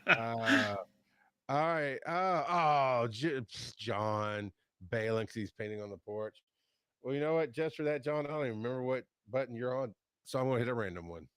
Uh, all right. John bailing 'cause he's painting on the porch. Well, you know what? Just for that, John, I don't even remember what button you're on, so I'm gonna hit a random one.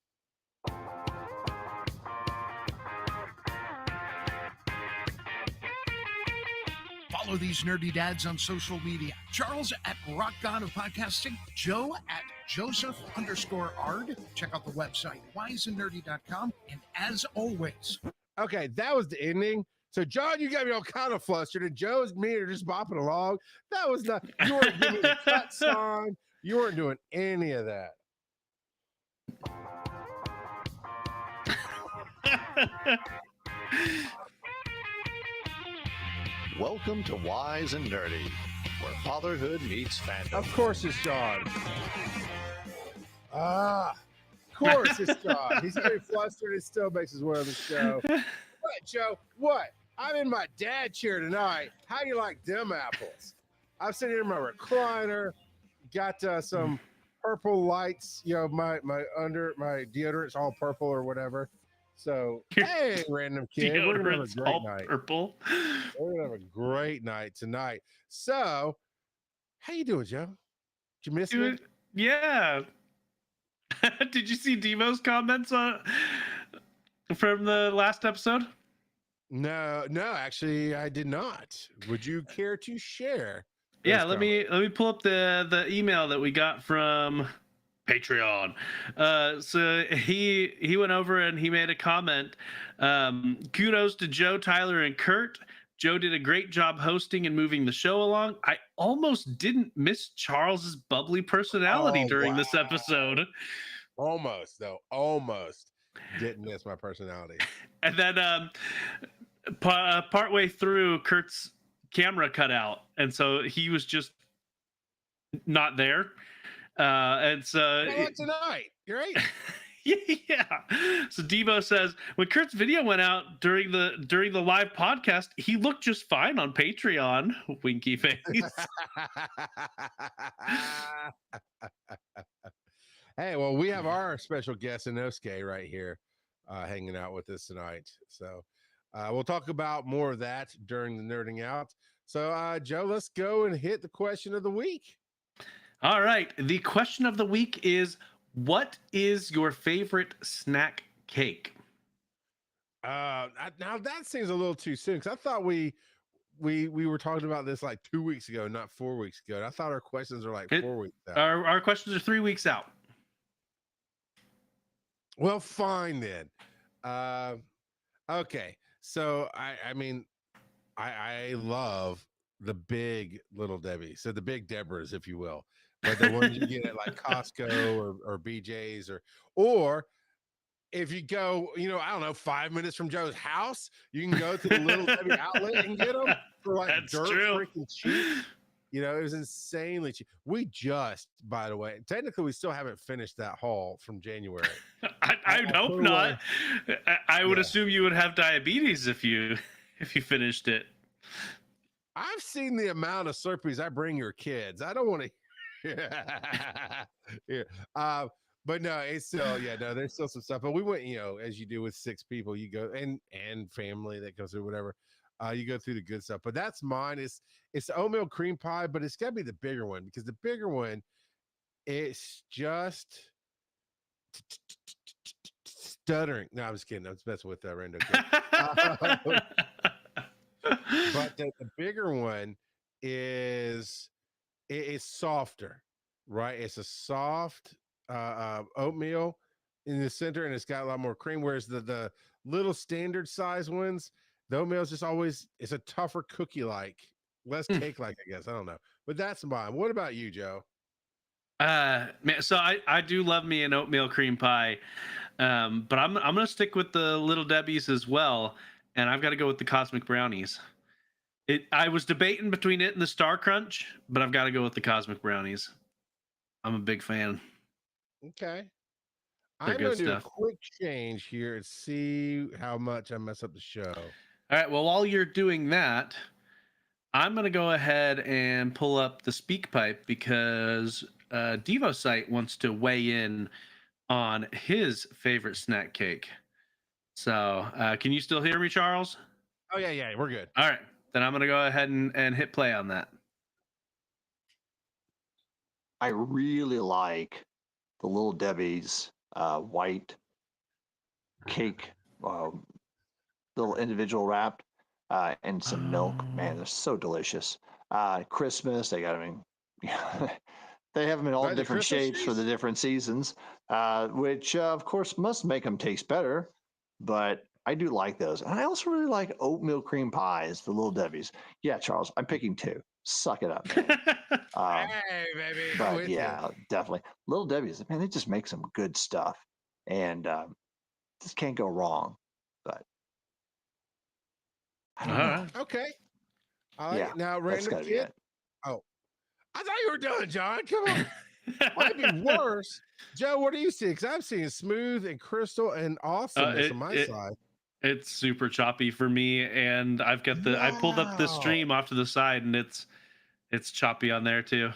Follow these nerdy dads on social media. Charles at Rock God of Podcasting, Joe at Joseph_Ard. Check out the website, wiseandnerdy.com. And as always, Okay, that was the ending. So, John, you got me all kind of flustered, and Joe's me are just bopping along. That was not, you weren't giving me the cut song. You weren't doing any of that. Welcome to Wise and Nerdy, where fatherhood meets fandom. Of course it's John. Of course it's John. He's getting flustered and still makes his way on the show. What, Joe? What? I'm in my dad chair tonight. How do you like them apples? I'm sitting in my recliner, got some purple lights. You know, my deodorant's all purple or whatever. So, hey, random kid, we're gonna have a great night. Purple. We're gonna have a great night tonight. So, how you doing, Joe? Did you miss me? Yeah. Did you see Devo's comments from the last episode? No, actually, I did not. Would you care to share? Yeah, let me pull up the email that we got from Patreon. So he went over and he made a comment. Kudos to Joe, Tyler, and Kurt. Joe did a great job hosting and moving the show along. I almost didn't miss Charles's bubbly personality during this episode. Almost, though. Almost didn't miss my personality. And then partway through, Kurt's camera cut out, and so he was just not there. And so tonight, you're right. Yeah. So Devo says when Kurt's video went out during the live podcast, he looked just fine on Patreon. Winky face. Hey, well, we have our special guest Inosuke right here, hanging out with us tonight. So we'll talk about more of that during the nerding out. So Joe, let's go and hit the question of the week. All right. The question of the week is, what is your favorite snack cake? Now that seems a little too soon, because I thought we were talking about this like 2 weeks ago, not 4 weeks ago. And I thought our questions are like 4 weeks out. Our questions are 3 weeks out. Well, fine then. Okay. So I mean, I love the big Little Debbie. So the big Deborahs, if you will. But the ones you get at like Costco or BJ's or if you go, I don't know, 5 minutes from Joe's house, you can go to the Little Debbie outlet and get them for like freaking cheap. It was insanely cheap. We just, by the way, technically we still haven't finished that haul from January. I hope not. I would assume you would have diabetes if you finished it. I've seen the amount of Slurpees I bring your kids. I don't want to. Yeah. But no, it's still, there's still some stuff. But we went, as you do with 6 people, you go and family that goes through whatever. You go through the good stuff. But that's mine. It's the oatmeal cream pie, but it's gotta be the bigger one, because the bigger one, it's just stuttering. No, I was kidding. I was messing with that random kid. But the bigger one is softer, right? It's a soft oatmeal in the center, and it's got a lot more cream. Whereas the little standard size ones, the oatmeal is just always, it's a tougher cookie like, less cake like, I guess. I don't know, but that's mine. What about you, Joe? Man, so I do love me an oatmeal cream pie, but I'm gonna stick with the Little Debbie's as well, and I've got to go with the Cosmic Brownies. I was debating between it and the Star Crunch, but I've got to go with the Cosmic Brownies. I'm a big fan. Okay. I'm going to do a quick change here and see how much I mess up the show. All right. Well, while you're doing that, I'm going to go ahead and pull up the speak pipe, because Devo Site wants to weigh in on his favorite snack cake. So, can you still hear me, Charles? Oh yeah, we're good. All right, then I'm gonna go ahead and hit play on that. I really like the Little Debbie's white cake, little individual wrapped, and some milk. Man, they're so delicious. Christmas, they got them in, they have them in all The different Christmas shapes for the trees? different seasons, which of course must make them taste better. But I do like those. And I also really like oatmeal cream pies, the Little Debbie's. Yeah, Charles, I'm picking two. Suck it up, man. Hey, baby, I'm But with you. yeah, definitely. Little Debbie's, man, they just make some good stuff. And just can't go wrong. But I All don't know. right. Okay, I like Yeah, it. Now, that's random got to be kid. it. Oh, I thought you were done, John. Come on. Might be worse. Joe, what do you see? Because I'm seeing smooth and crystal and awesomeness on my side. It's super choppy for me, and I've got I pulled up the Wow. stream off to the side, and it's choppy on there too.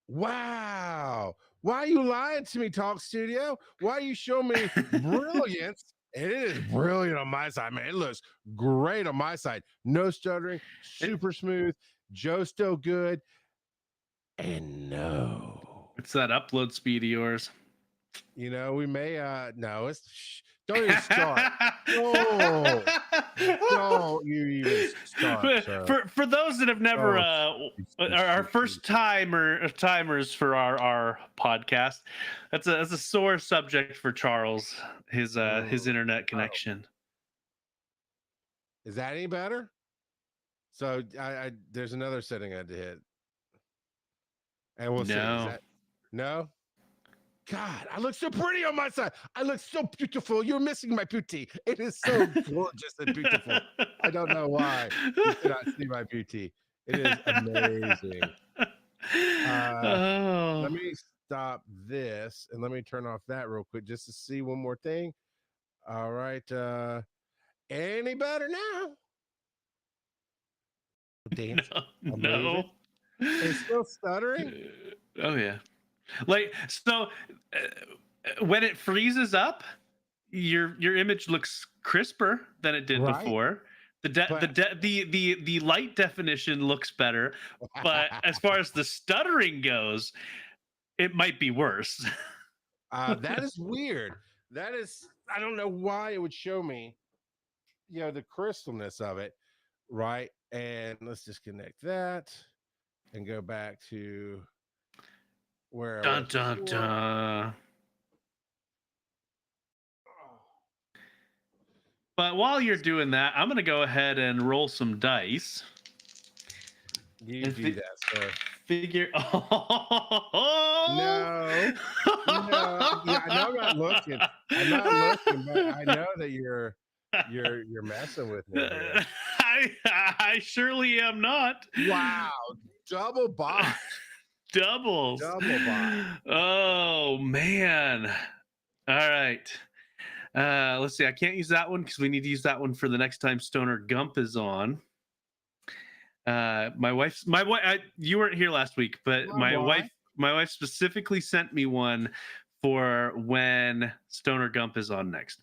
Wow. Why are you lying to me, Talk Studio? Why are you showing me brilliance? And it is brilliant on my side, man. It looks great on my side. No stuttering, super smooth. Joe's still good. And no. It's that upload speed of yours. You know, we may no, don't even start. No, don't you even start, sir. For those that have never our Shoot. first timers for our podcast, that's a sore subject for Charles, his internet connection. Is that any better? So I there's another setting I had to hit. And we'll see. Is that no? God, I look so pretty on my side. I look so beautiful. You're missing my beauty. It is so gorgeous and beautiful. I don't know why you cannot see my beauty. It is amazing. Let me stop this and let me turn off that real quick just to see one more thing. All right. Any better now? Dance. No. It's still stuttering. Oh yeah. Like so, when it freezes up, your image looks crisper than it did before. The light definition looks better, but as far as the stuttering goes, it might be worse. That is weird. That is, I don't know why it would show me, you know, the crystalness of it, right? And let's disconnect that and go back to where I was before. But while you're doing that, I'm going to go ahead and roll some dice. You do that, sir. Figure. No. Yeah, I know I'm not looking. I'm not looking, but I know that you're messing with me here. I surely am not. Wow, double bot. Doubles. Double bot. Oh man. All right. Let's see. I can't use that one because we need to use that one for the next time Stoner Gump is on. My wife. You weren't here last week, but my wife specifically sent me one for when Stoner Gump is on next.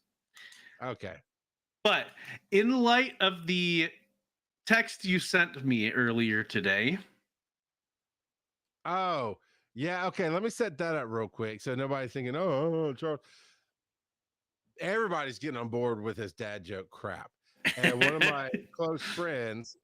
Okay. But in light of the text you sent me earlier today. Oh, yeah. Okay. Let me set that up real quick. So nobody's thinking, oh, Charles. Everybody's getting on board with this dad joke crap. And one of my close friends,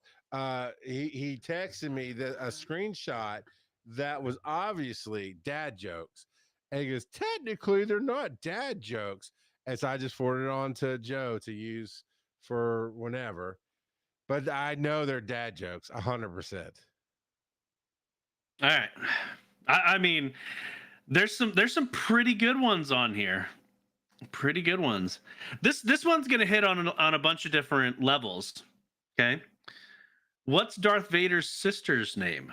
he texted me a screenshot that was obviously dad jokes. And he goes, technically, they're not dad jokes. And so I just forwarded it on to Joe to use for whenever. But I know they're dad jokes, 100%. All right. I mean, there's some pretty good ones on here. Pretty good ones. This one's gonna hit on a bunch of different levels. Okay. What's Darth Vader's sister's name?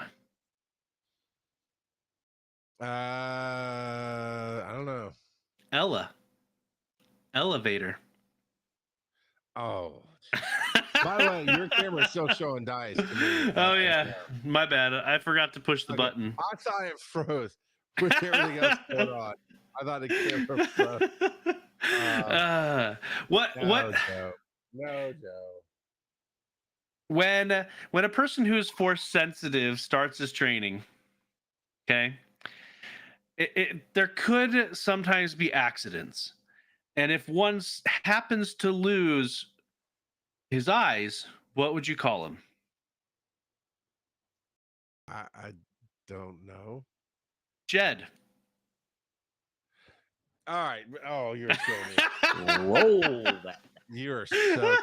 I don't know. Ella. Elevator. Oh. By the way, your camera is still showing dice to me. Oh yeah, my bad. I forgot to push the button. I thought it froze with everything else going on. I thought the camera froze. What No, Joe. No, Joe. when a person who's force sensitive starts his training, okay, there could sometimes be accidents, and if one happens to lose his eyes, what would you call him? I don't know. Jed. All right. Oh, you're killing me. Roll that. You are so right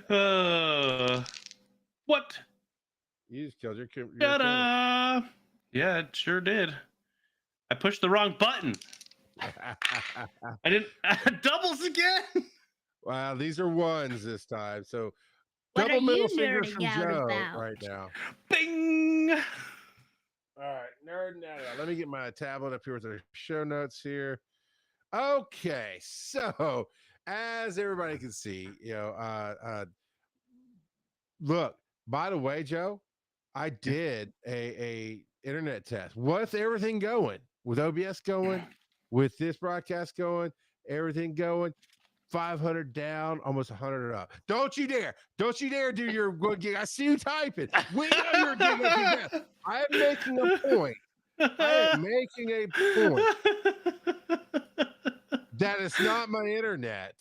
now. What? You just killed your camera. Ta-da! Yeah, it sure did. I pushed the wrong button. I didn't. Doubles again. Wow, these are ones this time. So What double are middle you fingers nerding from out Joe about? right now. Bing. All right, nerding out. Let me get my tablet up here with the show notes here. Okay, so as everybody can see, look, by the way, Joe, I did a internet test. What's everything going? With OBS going, with this broadcast going, everything going, 500 down, almost 100 up. Don't you dare. Don't you dare do your good gig. I see you typing. We know you're a gig up and down. I am making a point. I am making a point that it's not my internet.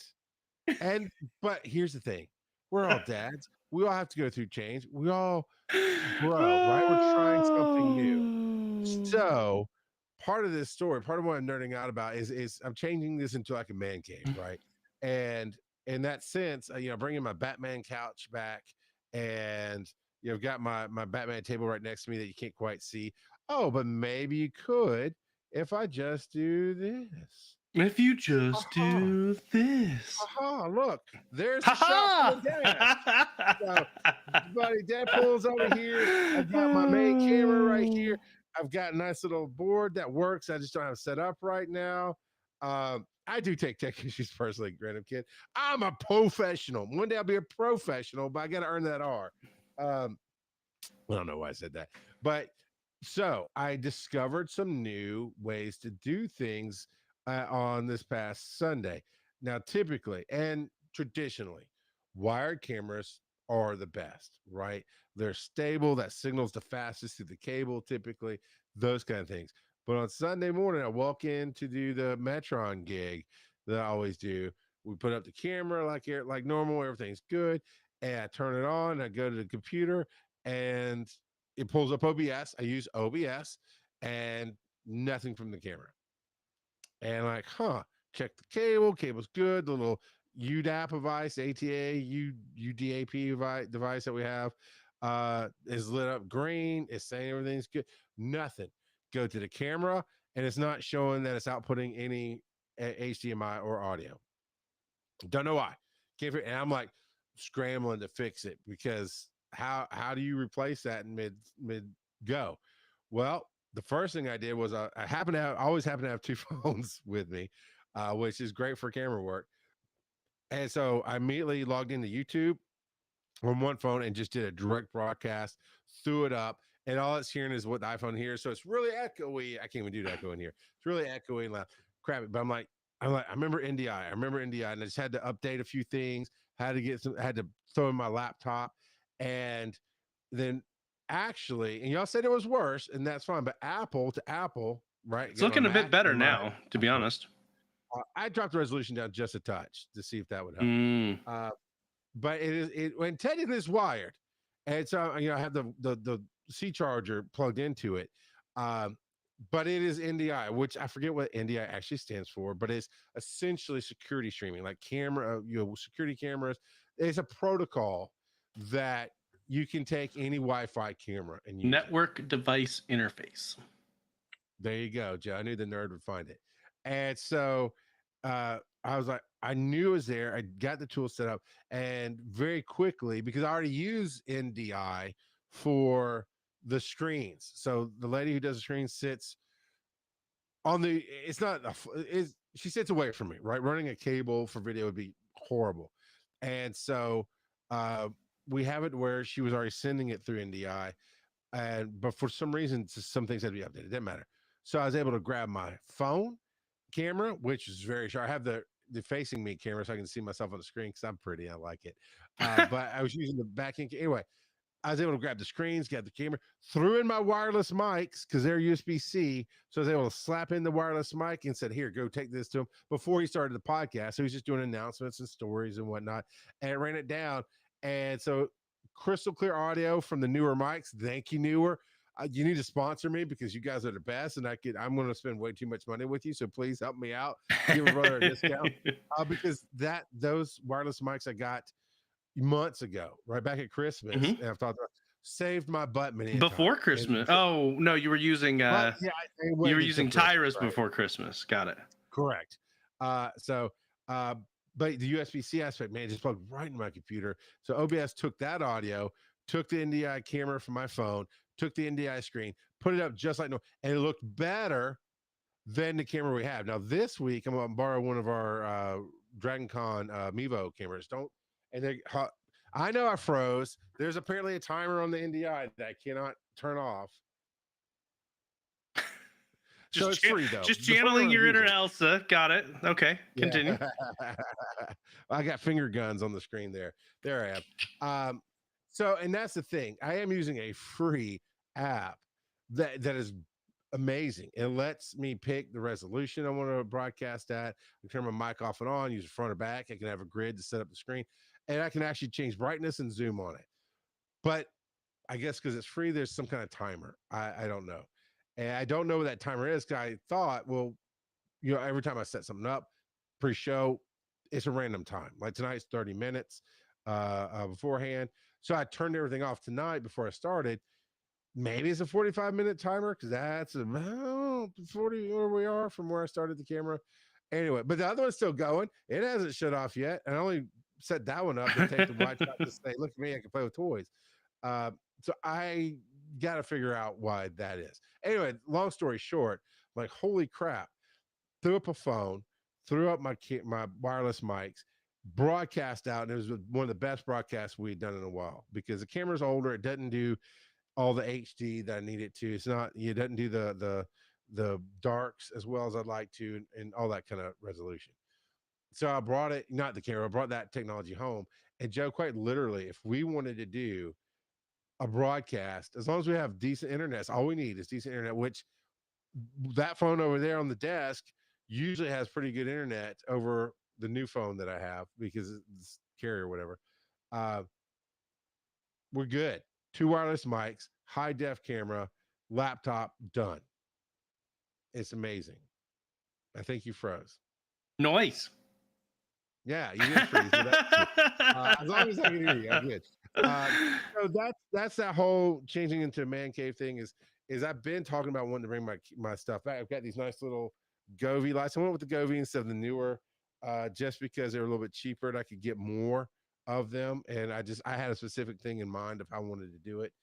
But here's the thing. We're all dads. We all have to go through change. We all grow, right? We're trying something new. So part of this story, part of what I'm nerding out about is I'm changing this into like a man cave, right? And in that sense, bringing my Batman couch back, and I've got my Batman table right next to me that you can't quite see. Oh, but maybe you could if I just do this. If you just do this. Aha, look, there's the shot from the dad. So, buddy, dad pulls over here. I've got my main camera right here. I've got a nice little board that works. I just don't have it set up right now. I do take tech issues personally, Random Kid. I'm a professional. One day I'll be a professional, but I got to earn that R. I don't know why I said that. But so I discovered some new ways to do things on this past Sunday. Now, typically and traditionally, wired cameras are the best, right? They're stable. That signals the fastest through the cable, typically, those kind of things. But on Sunday morning, I walk in to do the Metron gig that I always do. We put up the camera like normal, everything's good. And I turn it on. I go to the computer and it pulls up OBS. I use OBS and nothing from the camera. And like, check the cable's good. The little UDAP device, ATA, UDAP device that we have is lit up green. It's saying everything's good. Nothing. Go to the camera and it's not showing that it's outputting any HDMI or audio. Don't know why. And I'm like scrambling to fix it because how do you replace that in mid go? Well, the first thing I did was I always happen to have two phones with me, which is great for camera work. And so I immediately logged into YouTube on one phone and just did a direct broadcast, threw it up, and all it's hearing is what the iPhone hears. So it's really echoey. I can't even do the echo in here. It's really echoey and loud. Crap. But I remember NDI. And I just had to update a few things, had to throw in my laptop. And then actually, and y'all said it was worse, and that's fine. But Apple to Apple, right? It's looking a bit better now, to be honest. I dropped the resolution down just a touch to see if that would help. But when technically it's wired, and so I have the C charger plugged into it. But it is NDI, which I forget what NDI actually stands for, but it's essentially security streaming, like security cameras. It's a protocol that you can take any Wi-Fi camera and use network device interface. There you go, Joe. I knew the nerd would find it. And so I was like, I knew it was there. I got the tool set up, and very quickly, because I already use NDI for the screens. So the lady who does the screen sits on she sits away from me, right? Running a cable for video would be horrible. And so we have it where she was already sending it through NDI. But for some reason, some things had to be updated. It didn't matter. So I was able to grab my phone camera, which is very sharp. I have the facing me camera so I can see myself on the screen because I'm pretty. I like it. But I was using the back end. Anyway, I was able to grab the screens, grab the camera, threw in my wireless mics because they're USB-C. So I was able to slap in the wireless mic and said, here, go take this to him before he started the podcast. So he's just doing announcements and stories and whatnot. And I ran it down. And so crystal clear audio from the newer mics. Thank you, newer. You need to sponsor me because you guys are the best. And I'm going to spend way too much money with you. So please help me out. Give a brother a discount. Because those wireless mics I got months ago, right back at Christmas, Mhm. and I've talked about saved my butt many a Before time. Christmas. Oh no, you were using But yeah, you were using Tyrus before Christmas. Got it. Correct. So but the USB-C aspect, man, just plugged right in my computer. So OBS took that audio, took the NDI camera from my phone, took the NDI screen, put it up just like no, and it looked better than the camera we have. Now this week, I'm gonna borrow one of our Dragon Con Mevo cameras. I know I froze. There's apparently a timer on the NDI that I cannot turn off. So it's free though. Just channeling your inner Elsa. Got it. Okay, continue. Yeah. I got finger guns on the screen there. There I am. So, and that's the thing. I am using a free app that is amazing. It lets me pick the resolution I want to broadcast at. I can turn my mic off and on, use it front or back. I can have a grid to set up the screen, and I can actually change brightness and zoom on it. But I guess because it's free, there's some kind of timer. I don't know. And I don't know what that timer is. I thought, well, every time I set something up pre-show, it's a random time. Like tonight's 30 minutes beforehand. So I turned everything off tonight before I started. Maybe it's a 45-minute timer because that's about 40 where we are from where I started the camera. Anyway, but the other one's still going. It hasn't shut off yet. And I only set that one up to take the watch out to say, look at me, I can play with toys. So I got to figure out why that is. Anyway, long story short, like, holy crap, threw up a phone, threw up my wireless mics, broadcast out, and it was one of the best broadcasts we'd done in a while because the camera's older. It doesn't do all the HD that I need it to. It's not, it doesn't do the darks as well as I'd like to, and all that kind of resolution. So I brought it, not the camera, I brought that technology home. And Joe, quite literally, if we wanted to do a broadcast, as long as we have decent internet, all we need is decent internet, which that phone over there on the desk usually has pretty good internet over the new phone that I have because it's carrier or whatever. We're good. 2 wireless mics, high def camera, laptop, done. It's amazing. I think you froze. Noise. Yeah, you did freeze. As long as I can hear you, I'm good. So that's that whole changing into a man cave thing is I've been talking about wanting to bring my stuff back. I've got these nice little Govee lights. I went with the Govee instead of the newer, just because they're a little bit cheaper and I could get more of them. And I had a specific thing in mind of how I wanted to do it.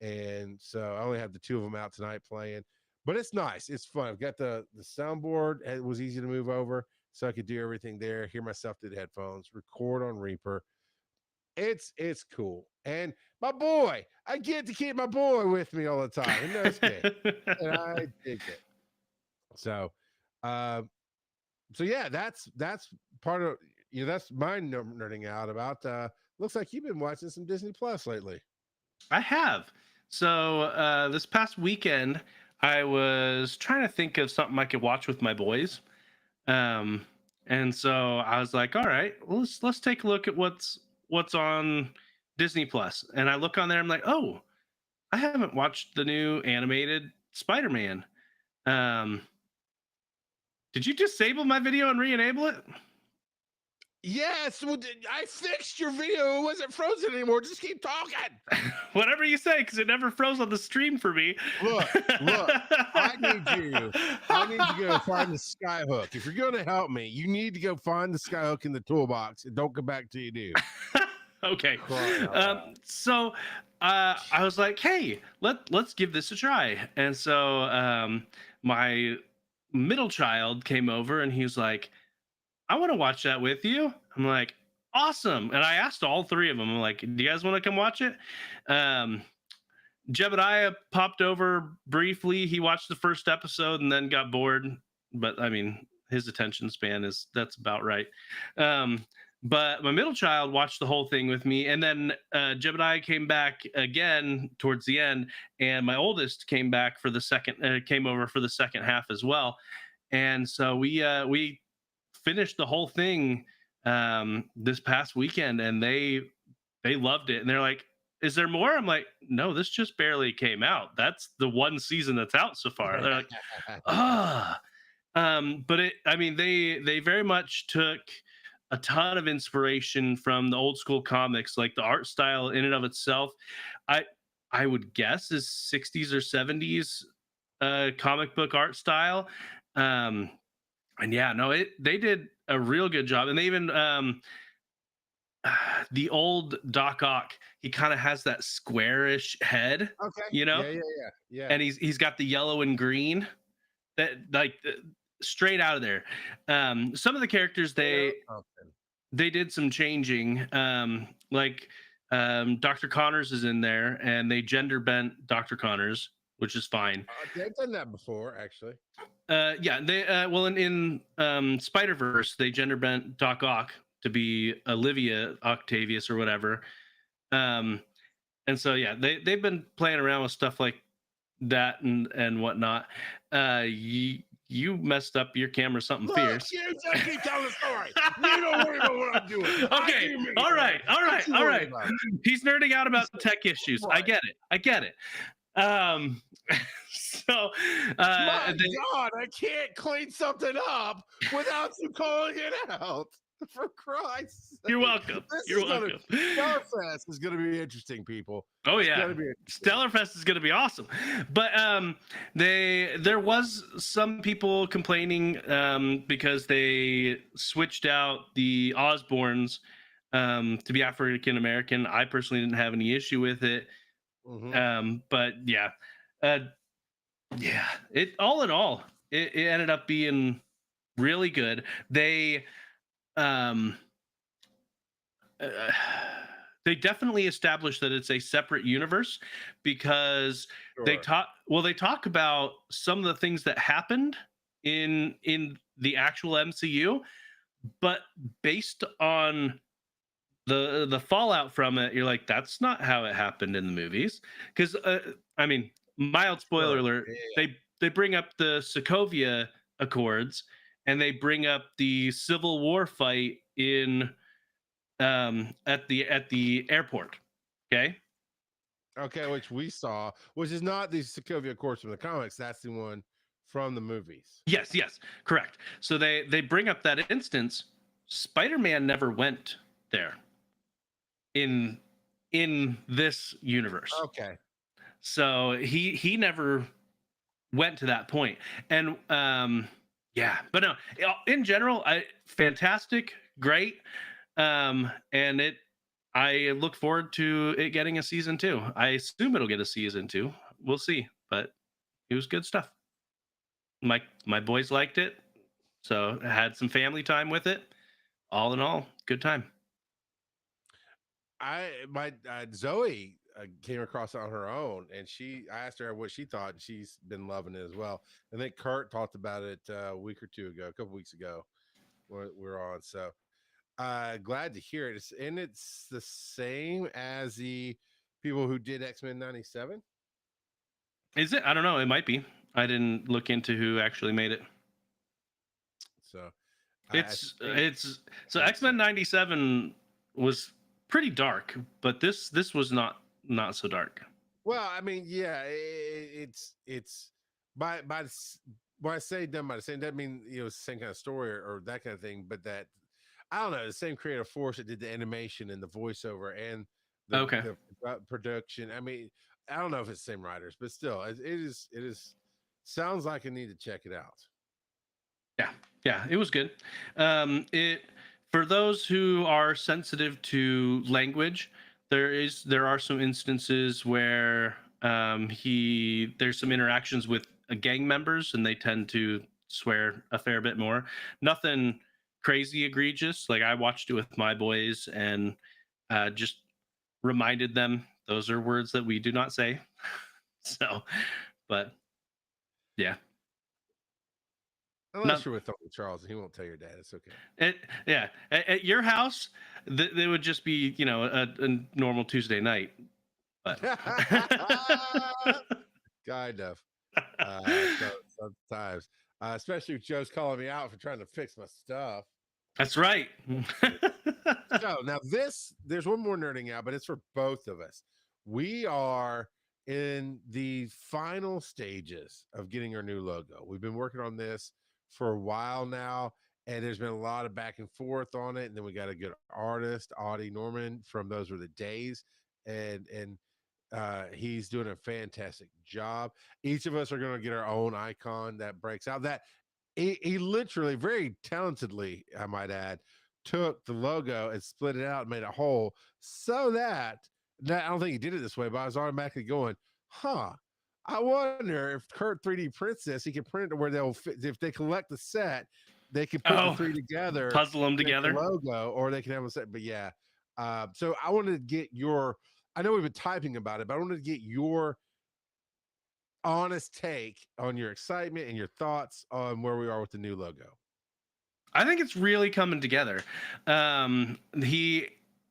And so I only have the 2 of them out tonight playing, but it's nice. It's fun. I've got the soundboard. It was easy to move over so I could do everything there, hear myself through the headphones, record on Reaper. It's cool. And my boy, I get to keep my boy with me all the time. And that's good. And I dig it. So, yeah, that's part of, that's my nerding out about, looks like you've been watching some Disney Plus lately. I have. So this past weekend, I was trying to think of something I could watch with my boys. And so I was like, all right, well, let's take a look at what's on Disney Plus. And I look on there, I'm like, oh, I haven't watched the new animated Spider-Man. Did you disable my video and re-enable it? Yes, I fixed your video. It wasn't frozen anymore. Just keep talking. Whatever you say, because it never froze on the stream for me. Look, I need you to go find the skyhook. If you're going to help me, you need to go find the skyhook in the toolbox and don't come back till you do. Okay. So I was like, hey, let's give this a try. And so my middle child came over and he was like, I want to watch that with you. I'm like, awesome. And I asked all 3 of them, I'm like, do you guys want to come watch it? Jebediah popped over briefly. He watched the first episode and then got bored. But I mean, his attention span that's about right. Um, but my middle child watched the whole thing with me, and then Jebediah came back again towards the end, and my oldest came back for the second, came over for the second half as well, and so we finished the whole thing this past weekend, and they loved it, and they're like, is there more? I'm like, no, this just barely came out. That's the one season that's out so far. They're like, ah. But I mean, they very much took a ton of inspiration from the old school comics, like the art style in and of itself. I I would guess is 60s or 70s comic book art style. Um, and yeah, no, they did a real good job, and they even the old Doc Ock, he kind of has that squarish head, Okay. you know, Yeah. and he's got the yellow and green that like straight out of there. Some of the characters Okay. they did some changing. Like Dr. Connors is in there, and they gender bent Dr. Connors, which is fine. They've done that before, actually. Yeah, they well in Spider Verse they gender bent Doc Ock to be Olivia Octavius or whatever. Um, and so yeah, they've been playing around with stuff like that and whatnot. You messed up your camera something Look, fierce. you just keep telling the story. You don't worry about what I'm doing. Okay, all right. He's nerding out about tech issues. Right. I get it. So My God, I can't clean something up without you calling it out. For Christ's sake. You're welcome. You're welcome. Stellarfest is going to be interesting, people. Oh yeah, Stellarfest is going to be awesome. But there was some people complaining because they switched out the Osborns to be African American. I personally didn't have any issue with it. But yeah, it all in all, it ended up being really good. They definitely established that it's a separate universe because they talk about some of the things that happened in the actual MCU, but based on the fallout from it, you're like, that's not how it happened in the movies. Because I mean, mild spoiler alert, they bring up the Sokovia Accords, and they bring up the Civil War fight in at the airport. Okay, which we saw, which is not the Sokovia Accords from the comics. That's the one from the movies. Yes, correct. So they bring up that instance. Spider-Man never went there in this universe. Okay. So he never went to that point. And yeah, but no, in general, fantastic, great. And I look forward to it getting a season 2. I assume it'll get a season 2. We'll see, but it was good stuff. My boys liked it, so I had some family time with it. All in all, good time. My Zoe came across it on her own, and I asked her what she thought, and she's been loving it as well. I think Kurt talked about it a couple weeks ago when we were on. So glad to hear it. It's the same as the people who did X-Men 97. Is it? I don't know. It might be. I didn't look into who actually made it. So it's so X-Men 97 was pretty dark, but this was not so dark. Well, I mean, yeah, it's by when I say done by the same, doesn't mean it's the same kind of story or that kind of thing, but that I don't know, the same creative force that did the animation and the voiceover and the production. I mean, I don't know if it's the same writers, but still, it is sounds like I need to check it out. Yeah, it was good. It for those who are sensitive to language, there are some instances where there's some interactions with gang members, and they tend to swear a fair bit more. Nothing crazy egregious. Like I watched it with my boys and just reminded them those are words that we do not say. So, but yeah, Unless not you're with Uncle Charles, he won't tell your dad. It's okay. yeah. At your house, they would just be, a normal Tuesday night. But Kind of. So sometimes, especially if Joe's calling me out for trying to fix my stuff. that's right. So now there's one more nerding out, but it's for both of us. We are in the final stages of getting our new logo. We've been working on this for a while now, and there's been a lot of back and forth on it. And then we got a good artist, Audie Norman from Those Were the Days, and he's doing a fantastic job. Each of us are going to get our own icon that breaks out. That he literally very talentedly, I might add, took the logo and split it out and made a whole so that I don't think he did it this way, but I was automatically going, huh. I wonder if Kurt 3D prints this, he can print it to where they'll fit. If they collect the set, they can put the three together, puzzle them make a together. logo, or they can have a set. But yeah, so I wanted to get your. I know we've been typing about it, but I wanted to get your honest take on your excitement and your thoughts on where we are with the new logo. I think it's really coming together.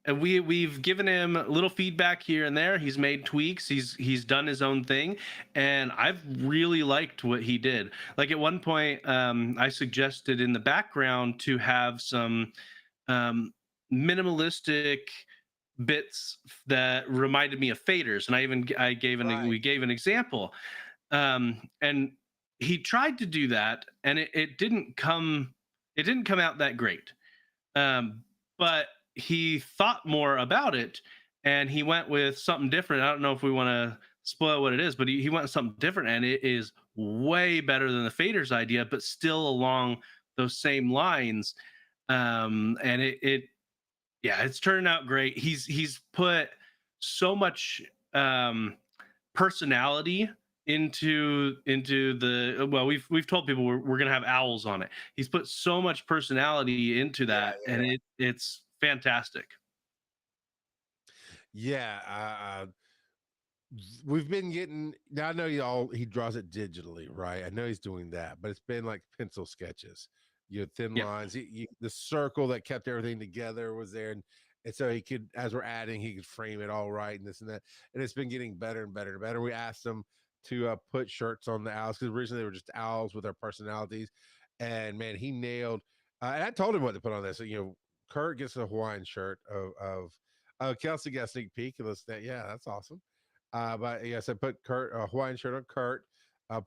We've given him little feedback here and there. He's made tweaks. He's done his own thing, and I've really liked what he did. Like at one point, I suggested in the background to have some minimalistic bits that reminded me of faders, and we gave an example, and he tried to do that, and it didn't come out that great. But he thought more about it, and he went with something different. I don't know if we want to spoil what it is, but he went with something different, and it is way better than the faders idea, but still along those same lines. And yeah, it's turning out great. He's put so much personality into the, well, we've told people we're gonna have owls on it. He's put so much personality into that, and it's fantastic. Yeah, we've been getting. Now I know he draws it digitally, right? I know he's doing that, but it's been like pencil sketches. You know, thin Yep. lines. The circle that kept everything together was there, and so he could, as we're adding, he could frame it all right and this and that. And it's been getting better and better and better. We asked him to put shirts on the owls because originally they were just owls with their personalities, and man, he nailed. And I told him what to put on this. So, Kurt gets a Hawaiian shirt of Kelsey got a sneak peek and listen. Yeah, that's awesome. But yes, I put Kurt a Hawaiian shirt on Kurt,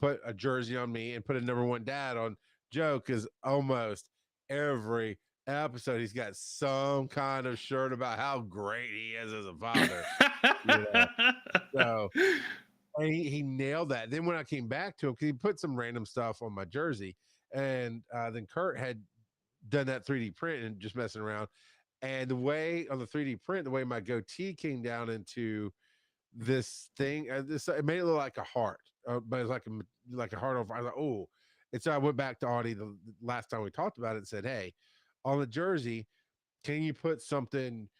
put a jersey on me, and put a number one dad on Joe because almost every episode he's got some kind of shirt about how great he is as a father. So and he nailed that. Then when I came back to him, because he put some random stuff on my jersey, and then Kurt had done that 3D print and just messing around. And the way on the 3D print, the way my goatee came down into this thing, it made it look like a heart, but it's like a heart on fire. I was like, oh. And so I went back to Audie the last time we talked about it and said, hey, on the jersey, can you put something,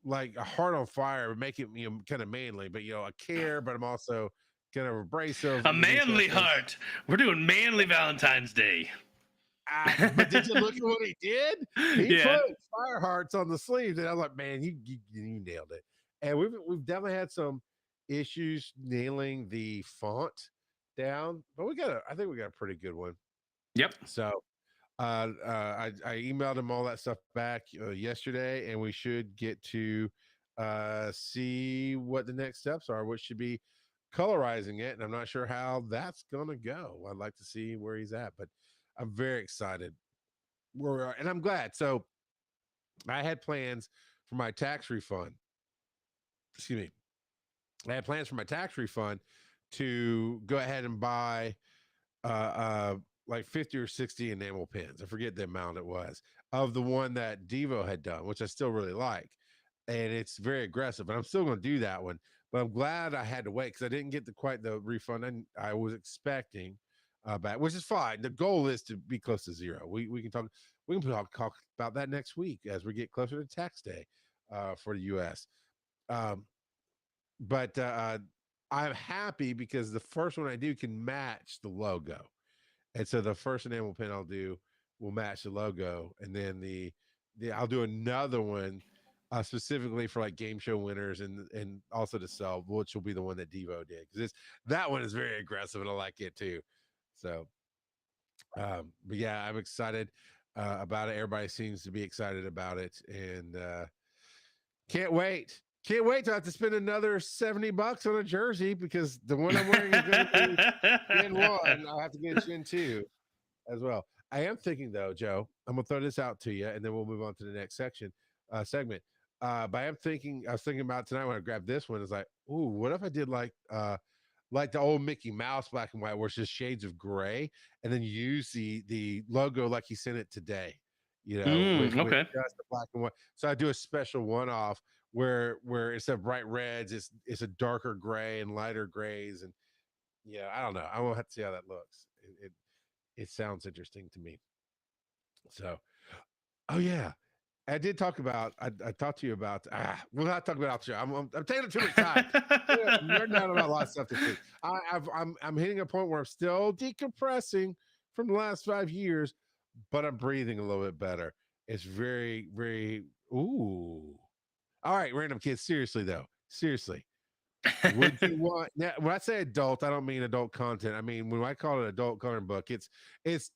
like a heart on fire, make it, kind of manly, but a care, but I'm also kind of abrasive. A manly heart. We're doing manly Valentine's Day. But did you look at what he did? He Yeah. put fire hearts on the sleeves, and I was like, man, you nailed it. And we've definitely had some issues nailing the font down, but I think we got a pretty good one. Yep. So I emailed him all that stuff back yesterday, and we should get to see what the next steps are, which should be colorizing it. And I'm not sure how that's gonna go. I'd like to see where he's at, but I'm very excited where we are, and I'm glad. So I had plans for my tax refund. Excuse me. I had plans for my tax refund to go ahead and buy like 50 or 60 enamel pins. I forget the amount it was of the one that Devo had done, which I still really like. And it's very aggressive, but I'm still going to do that one. But I'm glad I had to wait because I didn't get quite the refund I was expecting back, which is fine. The goal is to be close to zero. We can talk about that next week as we get closer to tax day for the U.S. but I'm happy because the first one I do can match the logo. And so the first enamel pin I'll do will match the logo, and then the I'll do another one specifically for like game show winners and also to sell, which will be the one that Devo did because that one is very aggressive and I like it too. So, but yeah, I'm excited about it. Everybody seems to be excited about it, and can't wait. Can't wait to have to spend another $70 on a jersey because the one I'm wearing is going to be Gen 1. I'll have to get Gen 2 as well. I am thinking though, Joe, I'm gonna throw this out to you, and then we'll move on to the next segment. But I was thinking about tonight when I grabbed this one. Is like, ooh, what if I did like the old Mickey Mouse black and white, where it's just shades of gray, and then use the logo like he sent it today, with Okay. just the black and white. So I do a special one off where instead of bright reds, it's a darker gray and lighter grays, and yeah, I don't know. I will have to see how that looks. It sounds interesting to me. So, oh yeah, I did talk about. I talked to you about. We'll not talk about the show. I'm taking up too much time. I'm nerding out about a lot of stuff this week. I'm hitting a point where I'm still decompressing from the last 5 years, but I'm breathing a little bit better. It's very, very. Ooh. All right, random kids. Seriously though, seriously. Would you want now? When I say adult, I don't mean adult content. I mean when I call it adult coloring book, it's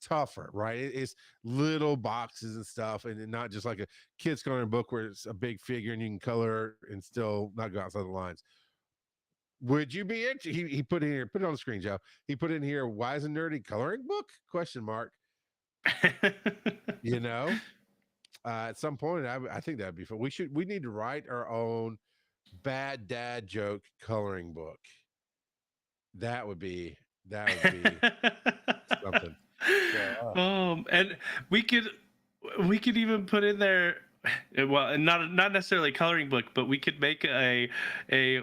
tougher, right? It's little boxes and stuff, and not just like a kids coloring book where it's a big figure and you can color and still not go outside the lines. Would you be interested? He put in here, put it on the screen, Joe. He put in here, wise and nerdy coloring book? Question mark. You know, at some point, I think that'd be fun. We need to write our own bad dad joke coloring book. That would be something. So, And we could even put in there, well, and not necessarily a coloring book, but we could make a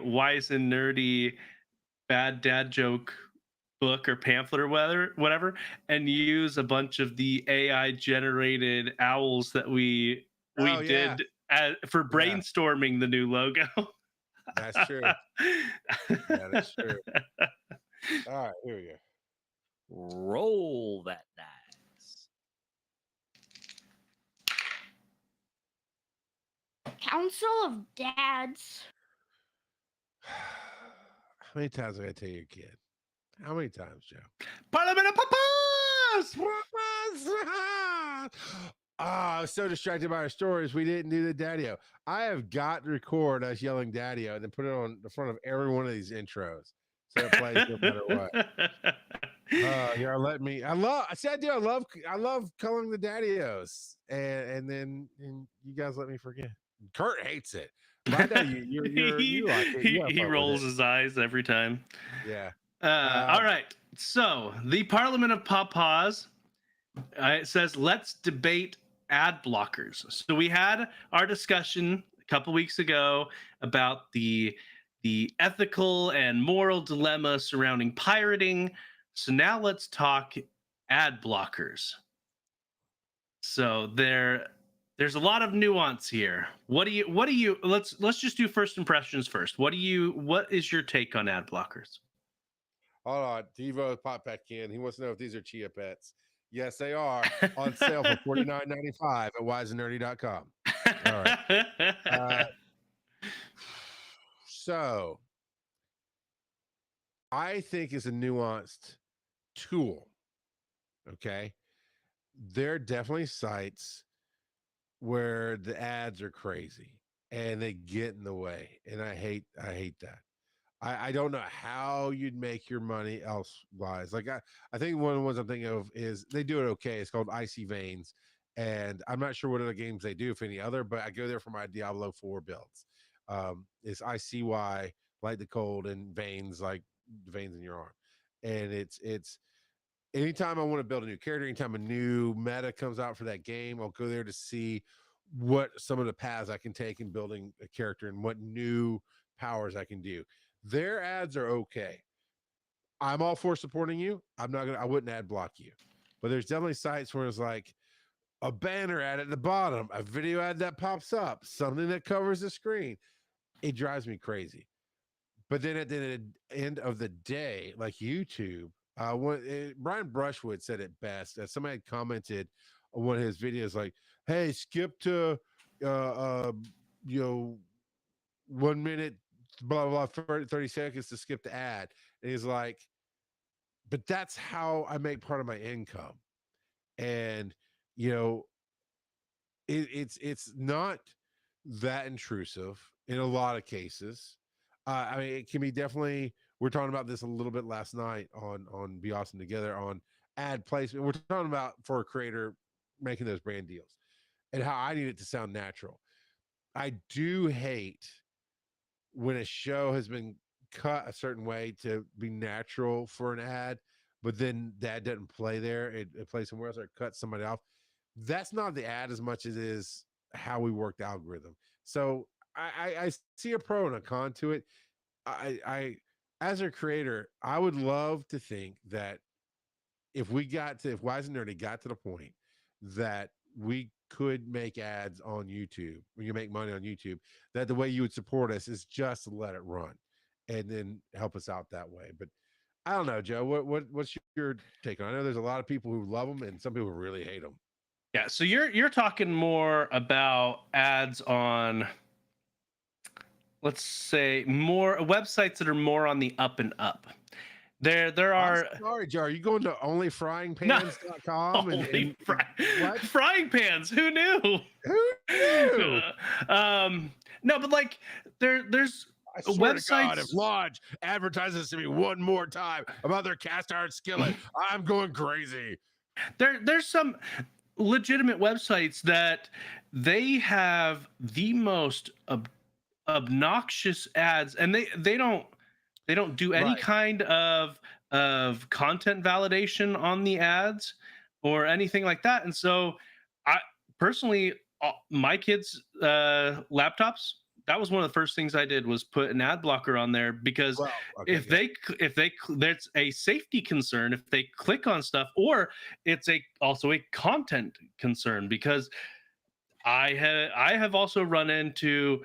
wise and nerdy bad dad joke book or pamphlet or whatever, and use a bunch of the AI generated owls that we oh yeah, did for yeah, brainstorming the new logo. that's true. That is true. All right, here we go. Roll that dice. Council of Dads. How many times have I tell your kid? How many times, Joe? Parliament of Papas! I was so distracted by our stories, we didn't do the daddy-o. I have got to record us yelling daddy-o and then put it on the front of every one of these intros so it plays no matter what. Yeah, let me. I said I do. I love coloring the daddy-os, and then you guys let me forget. Kurt hates it. But I know you like it. You have He fun with rolls it. his eyes every time. Yeah. All right. So the Parliament of Papas, it says, let's debate ad blockers. So we had our discussion a couple weeks ago about the ethical and moral dilemma surrounding pirating. So now let's talk ad blockers. So there's a lot of nuance here. What do you let's just do first impressions first. What is your take on ad blockers? Hold on. Devo popped back in. He wants to know if these are Chia Pets. Yes, they are on sale for $49.95 at wiseandnerdy.com. All right. So I think it's a nuanced tool. Okay. There are definitely sites where the ads are crazy and they get in the way. And I hate that. I don't know how you'd make your money elsewise. Like I think one of the ones I'm thinking of is they do it okay. It's called Icy Veins. And I'm not sure what other games they do, if any other, but I go there for my Diablo 4 builds. It's ICY, like the cold, and veins, like the veins in your arm. And it's anytime I want to build a new character, anytime a new meta comes out for that game, I'll go there to see what some of the paths I can take in building a character and what new powers I can do. Their ads are okay. I'm all for supporting you. I wouldn't ad block you. But there's definitely sites where it's like a banner ad at the bottom, a video ad that pops up, something that covers the screen. It drives me crazy. But then at the end of the day, like YouTube, Brian Brushwood said it best. Somebody had commented on one of his videos, like, "Hey, skip to, uh, uh, you know, 1 minute, blah blah blah, 30 seconds to skip the ad." And he's like, "But that's how I make part of my income." And you know, it's not that intrusive in a lot of cases. I mean, it can be definitely. We're talking about this a little bit last night on Be Awesome Together on ad placement. We're talking about for a creator making those brand deals and how I need it to sound natural. I do hate when a show has been cut a certain way to be natural for an ad, but then the ad doesn't play there. It plays somewhere else or it cuts somebody off. That's not the ad as much as it is how we work the algorithm. So I see a pro and a con to it. I as a creator, I would love to think that if Wise and Nerdy got to the point that we could make ads on YouTube, when you make money on YouTube, that the way you would support us is just to let it run and then help us out that way. But I don't know, Joe. What's your take on it? I know there's a lot of people who love them and some people really hate them. Yeah, so you're talking more about ads on, let's say, more websites that are more on the up and up. There I'm are sorry, Joe. Are you going to no onlyfryingpans.com holy what? frying pans. Who knew? Who knew? No, but like there's I swear to God, if websites. Lodge advertises to me one more time about their cast iron skillet, I'm going crazy. There's some legitimate websites that they have the most obnoxious ads, and they don't do any Right. kind of content validation on the ads or anything like that. And so I personally, my kids laptops, that was one of the first things I did was put an ad blocker on there, because Well, okay, if they there's a safety concern if they click on stuff, or it's also a content concern, because I have also run into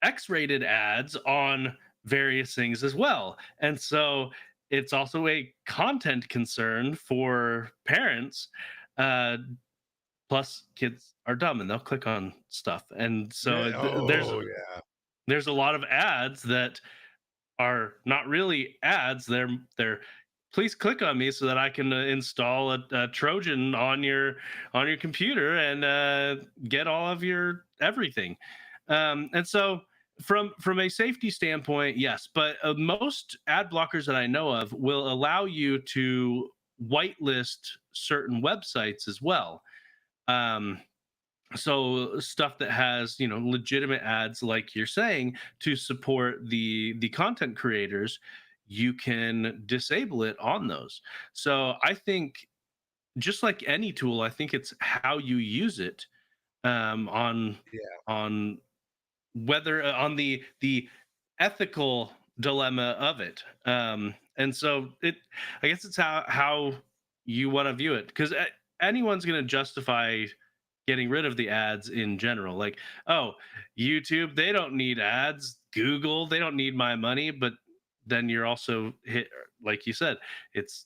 X-rated ads on various things as well. And so it's also a content concern for parents. Uh, Plus, kids are dumb and they'll click on stuff. And so oh yeah. there's a lot of ads that are not really ads. They're please click on me so that I can install a Trojan on your computer and get all of your everything. And so from a safety standpoint, yes, but most ad blockers that I know of will allow you to whitelist certain websites as well. Um, so stuff that has, you know, legitimate ads, like you're saying, to support the content creators, you can disable it on those. So I think, just like any tool, I think it's how you use it, on Yeah. on whether on the ethical dilemma of it. And so I guess it's how you want to view it, because anyone's going to justify getting rid of the ads in general. Like, oh, YouTube, they don't need ads. Google, they don't need my money. But then you're also hit, like you said, it's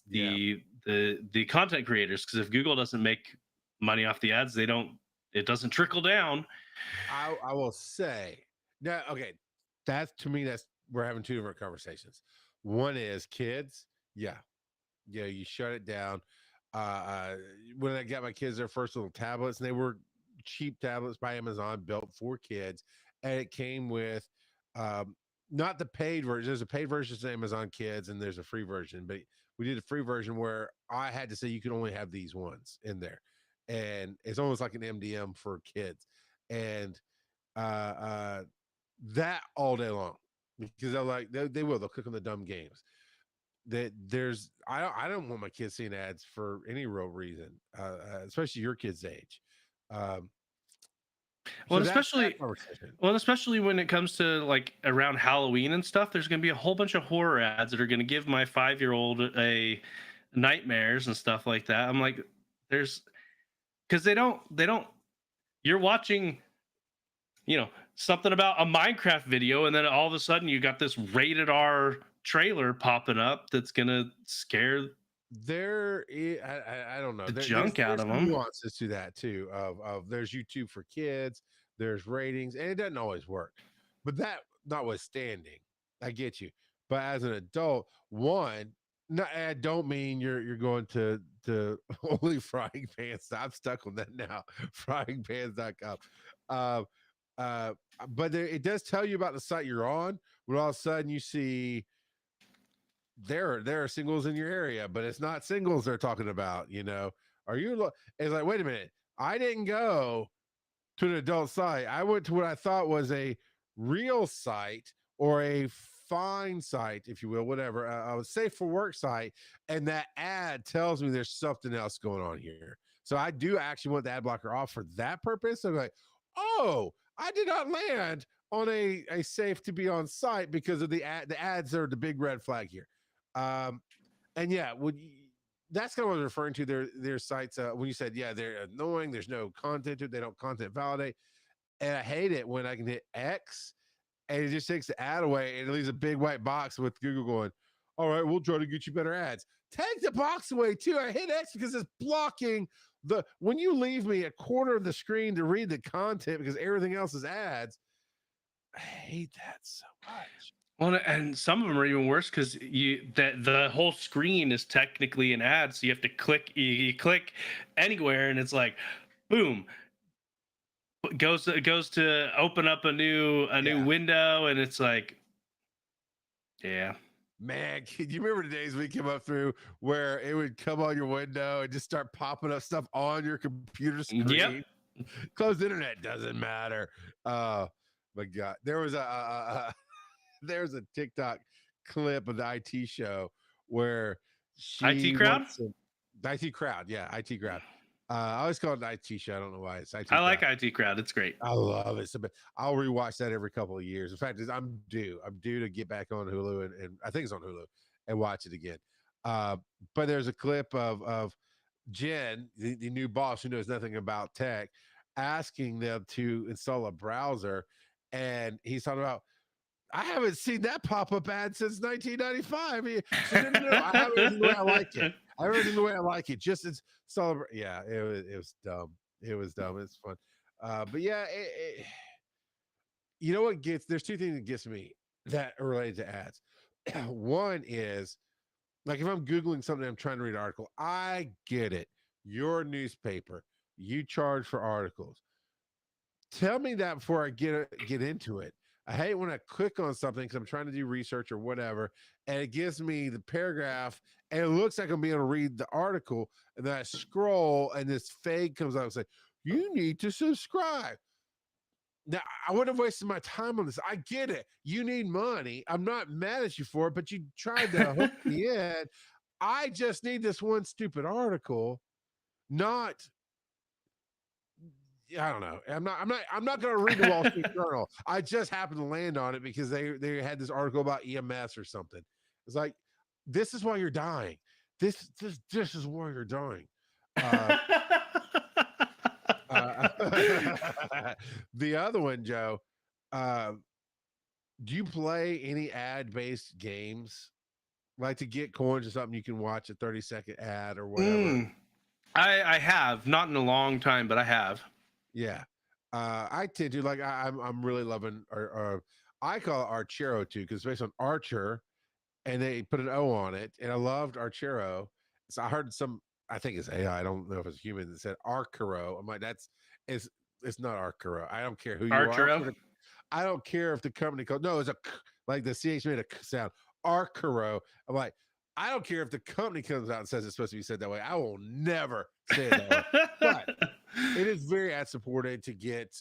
Yeah. the content creators, because if Google doesn't make money off the ads, it doesn't trickle down. I will say no, okay. That's to me, that's we're having two different conversations. One is kids, yeah. Yeah, you shut it down. Uh, when I got my kids their first little tablets, and they were cheap tablets by Amazon, built for kids, and it came with um, not the paid version. There's a paid version of Amazon Kids, and there's a free version. But we did a free version where I had to say you can only have these ones in there, and it's almost like an MDM for kids, and uh, uh, that all day long because they're like they'll click on the dumb games that there's I don't want my kids seeing ads for any real reason, especially your kids' age. Um, Well, so that's especially that conversation. well, especially when it comes to like around Halloween and stuff, there's going to be a whole bunch of horror ads that are going to give my 5-year-old a nightmares and stuff like that. I'm like, there's because they don't you're watching, you know, something about a Minecraft video, and then all of a sudden you got this rated R trailer popping up that's gonna scare I don't know. the There's junk out of them. nuances to that too. Of there's YouTube for kids, there's ratings, and it doesn't always work. But that notwithstanding, I get you. But as an adult, one, no, I don't mean you're going to only frying pans. I'm stuck on that now. Fryingpans.com. Uh, uh, but it does tell you about the site you're on. When all of a sudden you see there are singles in your area, but it's not singles they're talking about. Are you? It's like, wait a minute, I didn't go to an adult site. I went to what I thought was a real site or a fine site, if you will, whatever, a safe for work site, and that ad tells me there's something else going on here. So I do actually want the ad blocker off for that purpose. I'm like, oh, I did not land on a safe to be on site because of the ads are the big red flag here. And yeah, that's kind of what I was referring to. Their sites when you said, yeah, they're annoying. There's no content to it. They don't content validate, and I hate it when I can hit X and it just takes the ad away and it leaves a big white box with Google going, all right, we'll try to get you better ads. Take the box away too. I hit X because it's blocking when you leave me a quarter of the screen to read the content because everything else is ads. I hate that so much. Well, and some of them are even worse because the whole screen is technically an ad, so you have to click. You click anywhere, and it's like, boom, goes to open up a new window, and it's like, yeah. Man, can you remember the days we came up through where it would come on your window and just start popping up stuff on your computer screen? Yep. Closed internet doesn't matter. My God, there was there's a TikTok clip of the IT show where IT crowd. IT crowd, yeah, IT crowd. I always call it an IT show. I don't know why it's IT. I like IT crowd. It's great. I love it. I'll rewatch that every couple of years. In fact, I'm due to get back on Hulu and I think it's on Hulu and watch it again. But there's a clip of Jen, the new boss who knows nothing about tech, asking them to install a browser, and he's talking about, I haven't seen that pop-up ad since 1995. So no, I have everything the way I like it. I have everything the way I like it. Just it's celebrate. Yeah, it was dumb. It was dumb. It's fun. But yeah, you know what there's two things that gets me that are related to ads. One is like if I'm Googling something, I'm trying to read an article. I get it. Your newspaper, you charge for articles. Tell me that before I get into it. I hate when I click on something because I'm trying to do research or whatever, and it gives me the paragraph, and it looks like I'm being able to read the article, and then I scroll, and this fade comes out and say, "You need to subscribe." Now, I wouldn't have wasted my time on this. I get it. You need money. I'm not mad at you for it, but you tried to hook me in. I just need this one stupid article, not I don't know. I'm not going to read the Wall Street Journal. I just happened to land on it because they had this article about EMS or something. It's like, this is why you're dying. This is why you're dying. The other one, Joe. Do you play any ad-based games? Like to get coins or something, you can watch a 30-second ad or whatever. I have, not in a long time, but I have. Yeah. I tend to like I'm really loving or I call it Archero too, because it's based on Archer and they put an O on it. And I loved Archero. So I heard I think it's AI. I don't know if it's human that said Archero. I'm like, it's not Archero. I don't care who you Archero? are. I don't care if the company called it's like the CH made a sound. Archero. I'm like, I don't care if the company comes out and says it's supposed to be said that way. I will never say it that way. But it is very ad supported to get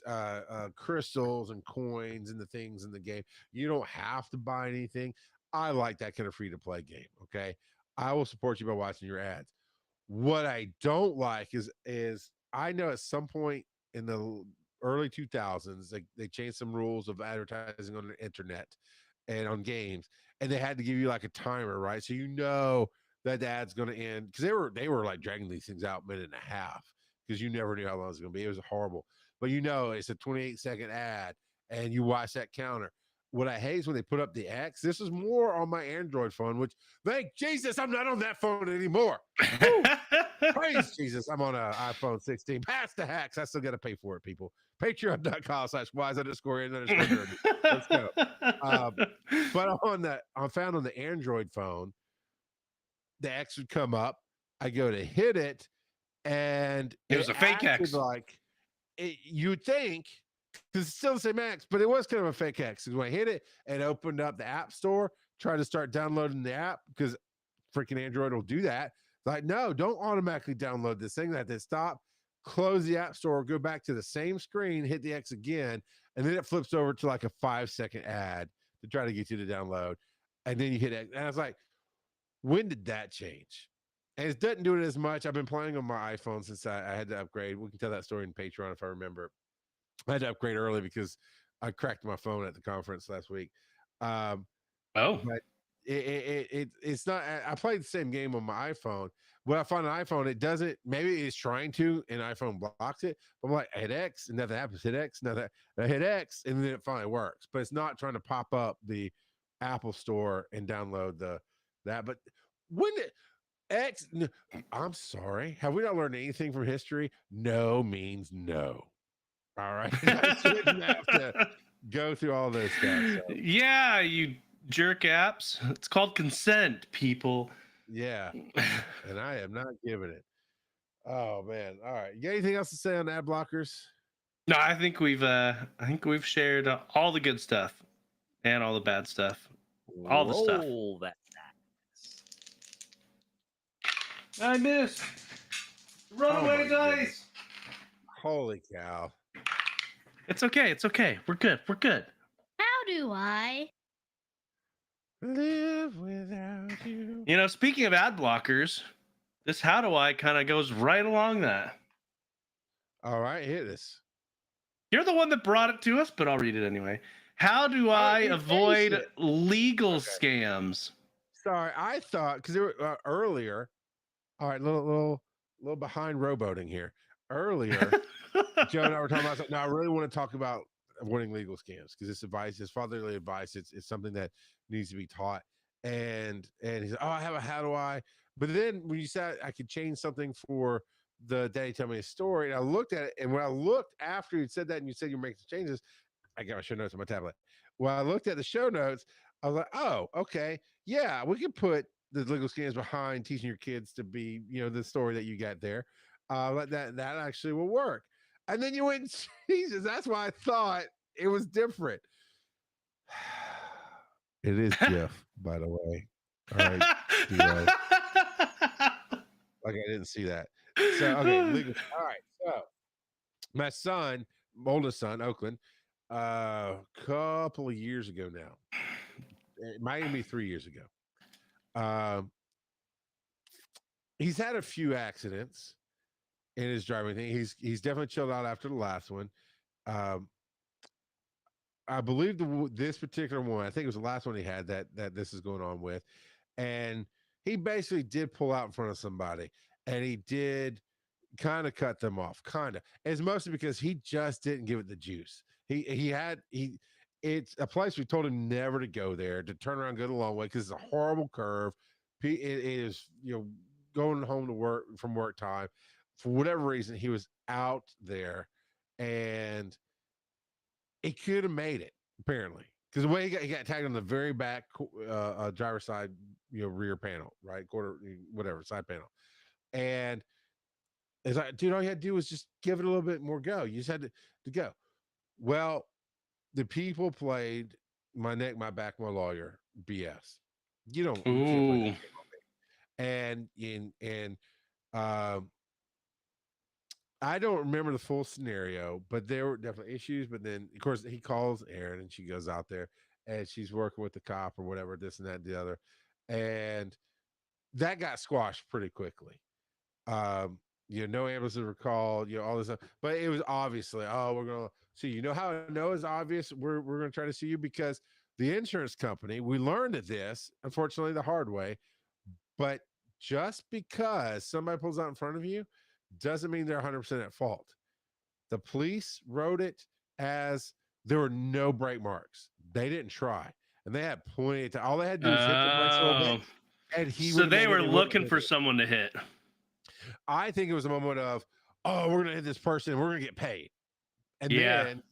crystals and coins and the things in the game. You don't have to buy anything. I like that kind of free to play game. Okay. I will support you by watching your ads. What I don't like is I know at some point in the early 2000s, they changed some rules of advertising on the internet and on games, and they had to give you like a timer, right? So that the ad's going to end because they were like dragging these things out a minute and a half because you never knew how long it was going to be. It was horrible, but it's a 28-second ad, and you watch that counter. What I hate is when they put up the X. This is more on my Android phone, which thank Jesus I'm not on that phone anymore. Woo! Praise Jesus, I'm on an iPhone 16. Pass the hacks. I still got to pay for it, people. Patreon.com/wise_nerd. Let's go. But I found on the Android phone, the X would come up. I go to hit it, and It was a fake X. Like you'd think, because it's still the same X, but it was kind of a fake X. Because when I hit it and opened up the App Store, tried to start downloading the app, because freaking Android will do that. Like, no, don't automatically download this thing. That they stop, close the App Store, go back to the same screen, hit the X again, and then it flips over to like a 5-second ad to try to get you to download. And then you hit X. And I was like, when did that change? And it doesn't do it as much. I've been playing on my iPhone since I had to upgrade. We can tell that story in Patreon if I remember. I had to upgrade early because I cracked my phone at the conference last week. Oh, But it's not. I played the same game on my iPhone. When I find an iPhone, it doesn't. Maybe it's trying to, and iPhone blocks it. But I'm like, I hit X, and nothing happens. Hit X, nothing. I hit X, and then it finally works. But it's not trying to pop up the Apple Store and download that. But when did X? I'm sorry. Have we not learned anything from history? No means no. All right. I shouldn't have to go through all those stuff. So. Yeah, you jerk apps. It's called consent, people. Yeah. And I am not giving it. Oh man. All right. You got anything else to say on ad blockers? No, I think we've shared all the good stuff and all the bad stuff. All the stuff. Roll that dice. I missed. Runaway dice. Holy cow. It's okay. It's okay. We're good. We're good. How do I? Live without you. You know, speaking of ad blockers, this how do I kind of goes right along that. All right, hit us. You're the one that brought it to us, but I'll read it anyway. How do I you avoid finished it. legal Okay. scams? Sorry, I thought because they were earlier. All right, little behind rowboating here. Earlier, Joe and I were talking about something. Now, I really want to talk about avoiding legal scams because this advice, this fatherly advice, it's something that needs to be taught. And he said, "Oh, I have a how do I?" But then when you said I could change something for the Daddy Tell Me a Story, and I looked at it, and when I looked after you said that, and you said you're making some changes, I got my show notes on my tablet. When I looked at the show notes, I was like, "Oh, okay, yeah, we can put the legal scams behind teaching your kids to be, the story that you got there. But that actually will work." And then you went, Jesus, that's why I thought it was different. It is Jeff, by the way. All right, D-Lo. Like I didn't see that. So okay, legal. All right. So my son, oldest son, Oakland, a couple of years ago now. It might even be 3 years ago. He's had a few accidents in his driving thing. He's definitely chilled out after the last one. I believe this particular one, I think it was the last one he had that this is going on with, and he basically did pull out in front of somebody, and he did kind of cut them off, kind of. It's mostly because he just didn't give it the juice. It's a place we told him never to go there, to turn around, go the long way because it's a horrible curve. It is going home to work from work time. For whatever reason, he was out there, and he could have made it apparently because the way he got tagged on the very back driver's side, rear panel, right, quarter, whatever side panel, and it's like, dude, all you had to do was just give it a little bit more go. You just had to go. Well, the people played my neck, my back, my lawyer BS. You can't play that Ooh. game on me. And I don't remember the full scenario, but there were definitely issues. But then, of course, he calls Erin, and she goes out there, and she's working with the cop or whatever, this and that, and the other, and that got squashed pretty quickly. No ambulances were called, all this stuff, but it was obviously, oh, we're gonna see. How I know it's obvious? We're gonna try to sue you because the insurance company. We learned this, unfortunately, the hard way. But just because somebody pulls out in front of you doesn't mean they're 100% at fault. The police wrote it as There were no brake marks. They didn't try, and they had plenty of time. All they had to do was hit the brakes a little bit, and he So would have they made it. were They wouldn't looking have for made it. someone to hit. I think it was a moment of, oh, we're gonna hit this person, and we're gonna get paid, and Yeah. then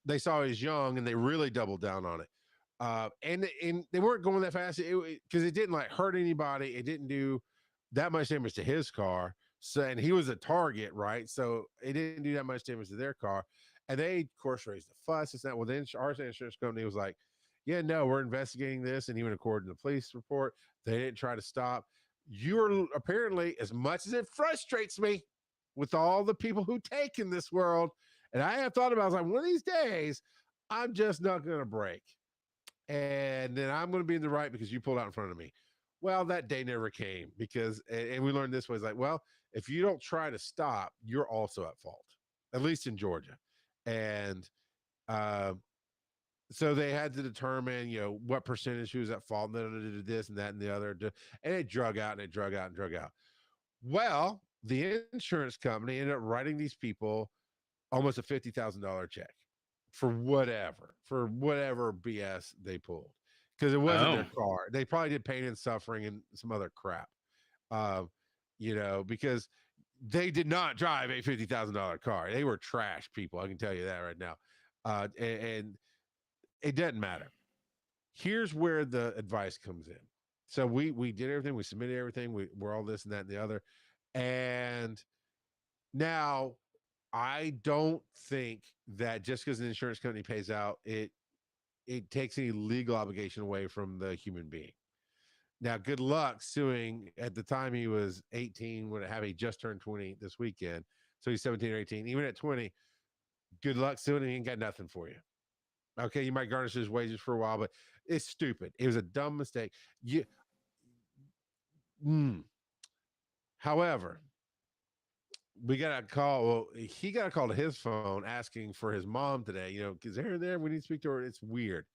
they saw he was young, and they really doubled down on it. And they weren't going that fast because it didn't like hurt anybody. It didn't do that much damage to his car. So, and he was a target, right? So it didn't do that much damage to their car. And they, of course, raised the fuss. It's not, well, then our insurance company was like, yeah, no, we're investigating this. And even according to the police report, they didn't try to stop. You're apparently, as much as it frustrates me with all the people who take in this world, and I have thought about, I was like, one of these days, I'm just not going to break. And then I'm going to be in the right because you pulled out in front of me. Well, that day never came because, and we learned this was like, well, if you don't try to stop, you're also at fault, at least in Georgia. And uh, so they had to determine, what percentage who was at fault, and then this and that and the other. And it drug out and it drug out and drug out. Well, the insurance company ended up writing these people almost a $50,000 check for whatever BS they pulled, because it wasn't their car. They probably did pain and suffering and some other crap, because they did not drive a $50,000 car. They were trash people. I can tell you that right now. And it doesn't matter. Here's where the advice comes in. So we did everything. We submitted everything. We're all this and that and the other. And now I don't think that just because an insurance company pays out, it takes any legal obligation away from the human being. Now, good luck suing. At the time he was 18, would have he just turned 20 this weekend. So he's 17 or 18. Even at 20, good luck suing. He ain't got nothing for you. Okay, you might garnish his wages for a while, but it's stupid. It was a dumb mistake. However, we got a call. Well, he got a call to his phone asking for his mom today. Because they're there. We need to speak to her. It's weird.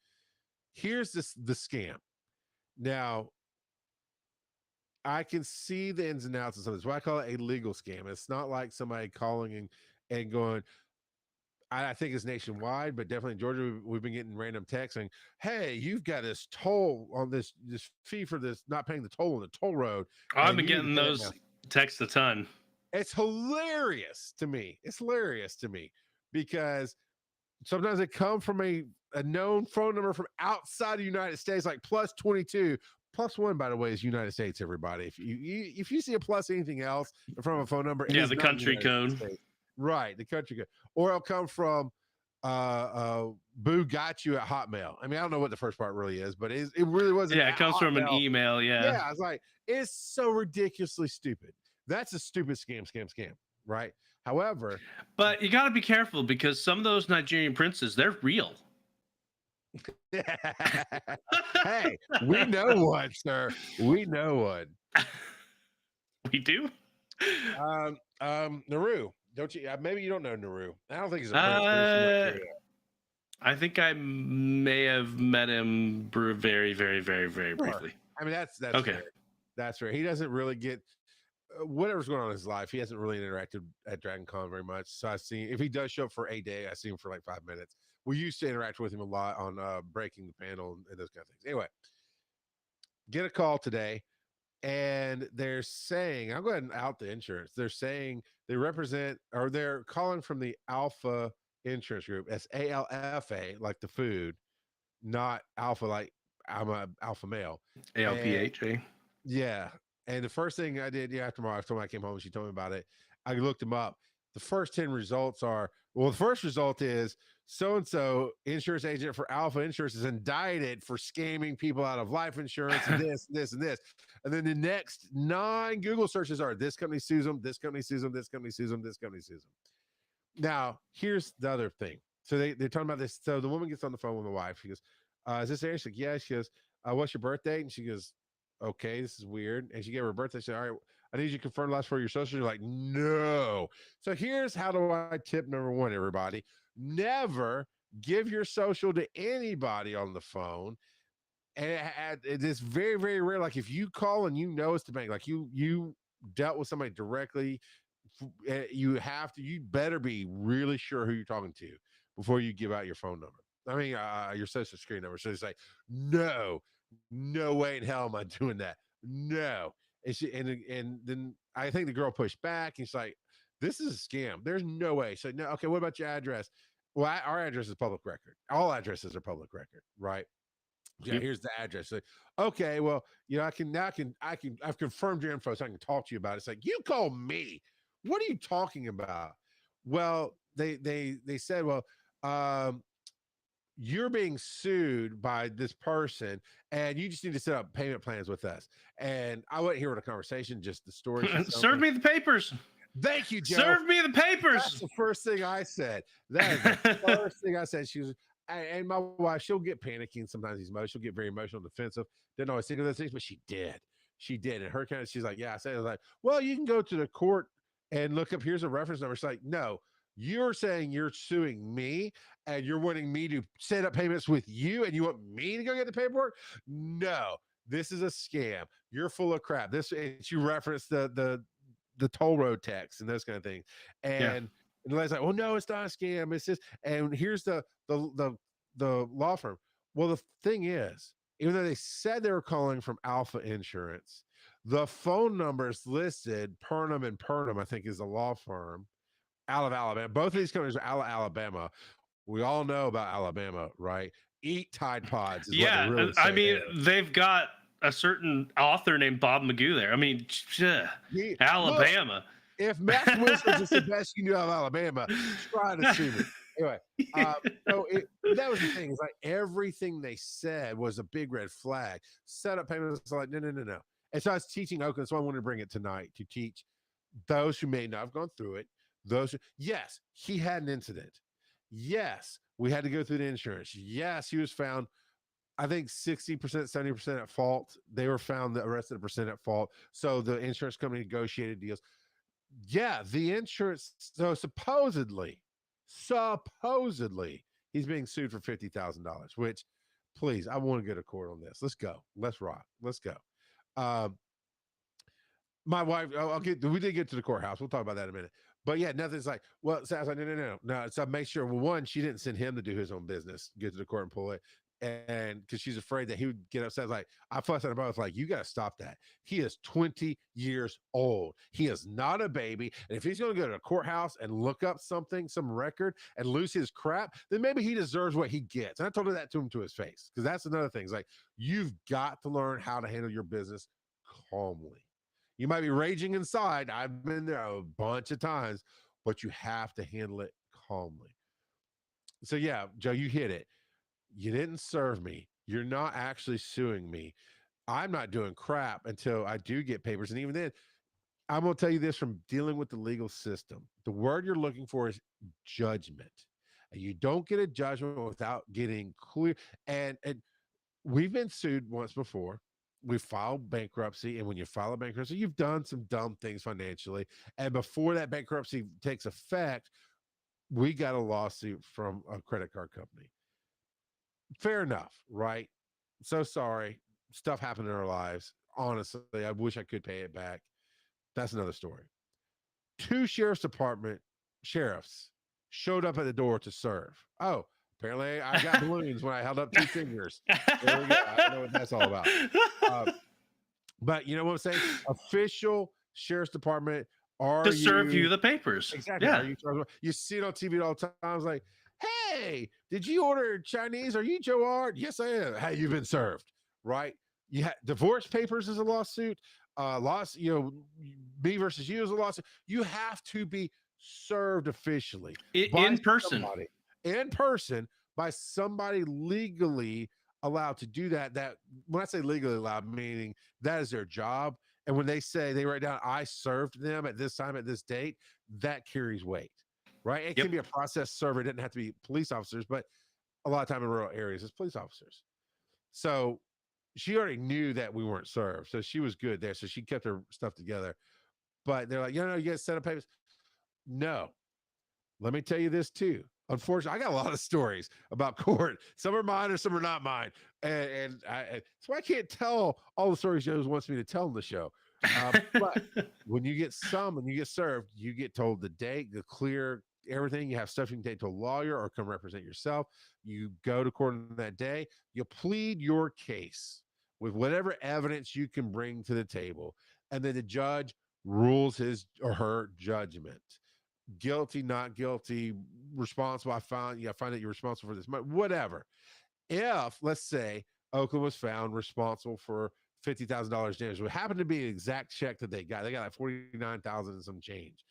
Here's the scam. Now, I can see the ins and outs of something. It's what I call it a legal scam. It's not like somebody calling and going. I think it's nationwide, but definitely in Georgia, we've been getting random texts saying, "Hey, you've got this toll on this fee for this not paying the toll on the toll road." I've been getting those texts a ton. It's hilarious to me. Because sometimes they come from a known phone number from outside the United States, like plus 22. Plus one, by the way, is United States, everybody. If you see a plus anything else from a phone number, the country code. Right, the country code. Or it'll come from Boo got you at Hotmail. I mean, I don't know what the first part really is, but it really wasn't. Yeah, it comes from an email. Yeah, I was like, it's so ridiculously stupid. That's a stupid scam, right? However, but you got to be careful because some of those Nigerian princes, they're real. Hey, we know one, sir. We know one. We do. Naru, don't you? Maybe you don't know Naru. I don't think he's a prince. I think I may have met him very, very, very, very briefly. I mean, that's okay. Fair. That's fair. He doesn't really get whatever's going on in his life. He hasn't really interacted at Dragon Con very much. So I see if he does show up for a day, I see him for like 5 minutes. We used to interact with him a lot on breaking the panel and those kind of things. Anyway, get a call today, and they're saying, I'll go ahead and out the insurance. They're saying they represent, or they're calling from the Alpha Insurance Group. That's ALFA, like the food, not Alpha, like I'm a alpha male. ALPHA. Yeah. And the first thing I did, after my wife told me, I came home and she told me about it. I looked them up. The first 10 results are, well, the first result is so-and-so insurance agent for Alpha Insurance is indicted for scamming people out of life insurance and this. And then the next 9 Google searches are this company sues them, this company sues them, this company sues them, this company sues them. Now, here's the other thing. So they're talking about this. So the woman gets on the phone with my wife. She goes, is this Aaron? She's like, yeah. She goes, what's your birthday? And she goes, okay, this is weird. And she gave her birthday. She said, all right, I need you to confirm the last 4 of your social. You're like, no. So here's how do I tip number 1, everybody. Never give your social to anybody on the phone. And it is very, very rare. Like if you call and you know it's the bank, like you dealt with somebody directly, you better be really sure who you're talking to. before you give out your phone number. I mean, your social security number. So it's like, no way in hell am I doing that. No. And then I think the girl pushed back and she's like, this is a scam. There's no way. So no, okay, what about your address? Well, our address is public record. All addresses are public record, right? Yeah, Yep. here's the address. So, okay, well, I've confirmed your info so I can talk to you about it. It's like, you call me. What are you talking about? Well, they said, well, um, you're being sued by this person and you just need to set up payment plans with us. And I wasn't hearing a conversation, just the story. Serve me the papers. Thank you, Joe. Serve me the That's papers. the first thing I said. That is the first thing I said. She was, and my wife, she'll get panicky and sometimes these emotions. She'll get very emotional, defensive. Didn't always think of those things, but she did. She did. And her kind of, she's like, yeah, I said, I was like, well, you can go to the court and look up, here's a reference number. She's like, no, you're saying you're suing me and you're wanting me to set up payments with you and you want me to go get the paperwork? No, this is a scam. You're full of crap. This, and she referenced the toll road tax and those kind of things. And the lady's like, well, no, it's not a scam. It's just, and here's the law firm. Well, the thing is, even though they said they were calling from Alpha Insurance, the phone numbers listed, Purnam and Purnam, I think is the law firm out of Alabama. Both of these companies are out of Alabama. We all know about Alabama, right? Eat Tide Pods. Yeah, really I mean, they've got a certain author named Bob Magoo there. I mean, Alabama. Look, if Max Wizards is the best you knew of Alabama, try to sue me. Anyway, so that was the thing. It's like everything they said was a big red flag. Set up payments like no. And so I was teaching Oakland, so I wanted to bring it tonight to teach those who may not have gone through it. Yes, he had an incident. Yes, we had to go through the insurance. Yes, he was found, I think 60%, 70% at fault. They were found the rest of the percent at fault. So the insurance company negotiated deals. Yeah, the insurance. So supposedly, he's being sued for $50,000. Which, please, I want to go to court on this. Let's go. Let's rock. Let's go. My wife. We did get to the courthouse. We'll talk about that in a minute. But yeah, nothing's like. Well, so I was like, no. So I make sure. Well, one, she didn't send him to do his own business. Get to the court and pull it. And because she's afraid that he would get upset. Like, I fussed at her both, like, you got to stop that. He is 20 years old. He is not a baby. And if he's going to go to a courthouse and look up something, some record, and lose his crap, then maybe he deserves what he gets. And I told her that to him to his face, because that's another thing. It's like, you've got to learn how to handle your business calmly. You might be raging inside. I've been there a bunch of times, but you have to handle it calmly. So yeah, Joe, you hit it. You didn't serve me. You're not actually suing me. I'm not doing crap until I do get papers. And even then, I'm going to tell you this from dealing with the legal system. The word you're looking for is judgment. And you don't get a judgment without getting clear. And we've been sued once before. We filed bankruptcy. And when you file a bankruptcy, you've done some dumb things financially. And before that bankruptcy takes effect, we got a lawsuit from a credit card company. Fair enough, right? So sorry. Stuff happened in our lives. Honestly, I wish I could pay it back. That's another story. 2 sheriff's department sheriffs showed up at the door to serve. Oh, apparently I got balloons when I held up 2 fingers. There we go. I don't know what that's all about. But you know what I'm saying? Official sheriff's department to serve you the papers. Exactly. Yeah. You see it on TV all the time. It's like, hey, did you order Chinese? Are you Joe Ard? Yes, I am. Hey, you've been served, right? You have divorce papers is a lawsuit. Me versus you is a lawsuit. You have to be served officially in person. In person by somebody legally allowed to do that. That when I say legally allowed, meaning that is their job. And when they say they write down, I served them at this time at this date, that carries weight. Right? It can be a process server. It doesn't have to be police officers, but a lot of time in rural areas, it's police officers. So she already knew that we weren't served. So she was good there. So she kept her stuff together. But they're like, you get to set up papers. No. Let me tell you this too. Unfortunately, I got a lot of stories about court. Some are mine or some are not mine. So I can't tell all the stories Joe wants me to tell on the show. But when you get served, you get told the date, the clear everything. You have stuff you can take to a lawyer or come represent yourself. You go to court on that day. You plead your case with whatever evidence you can bring to the table. And then the judge rules his or her judgment. Guilty, not guilty, responsible. I find that you're responsible for this, whatever. If, let's say, Oakland was found responsible for $50,000 damage, it happened to be an exact check that they got. They got like 49,000 and some change.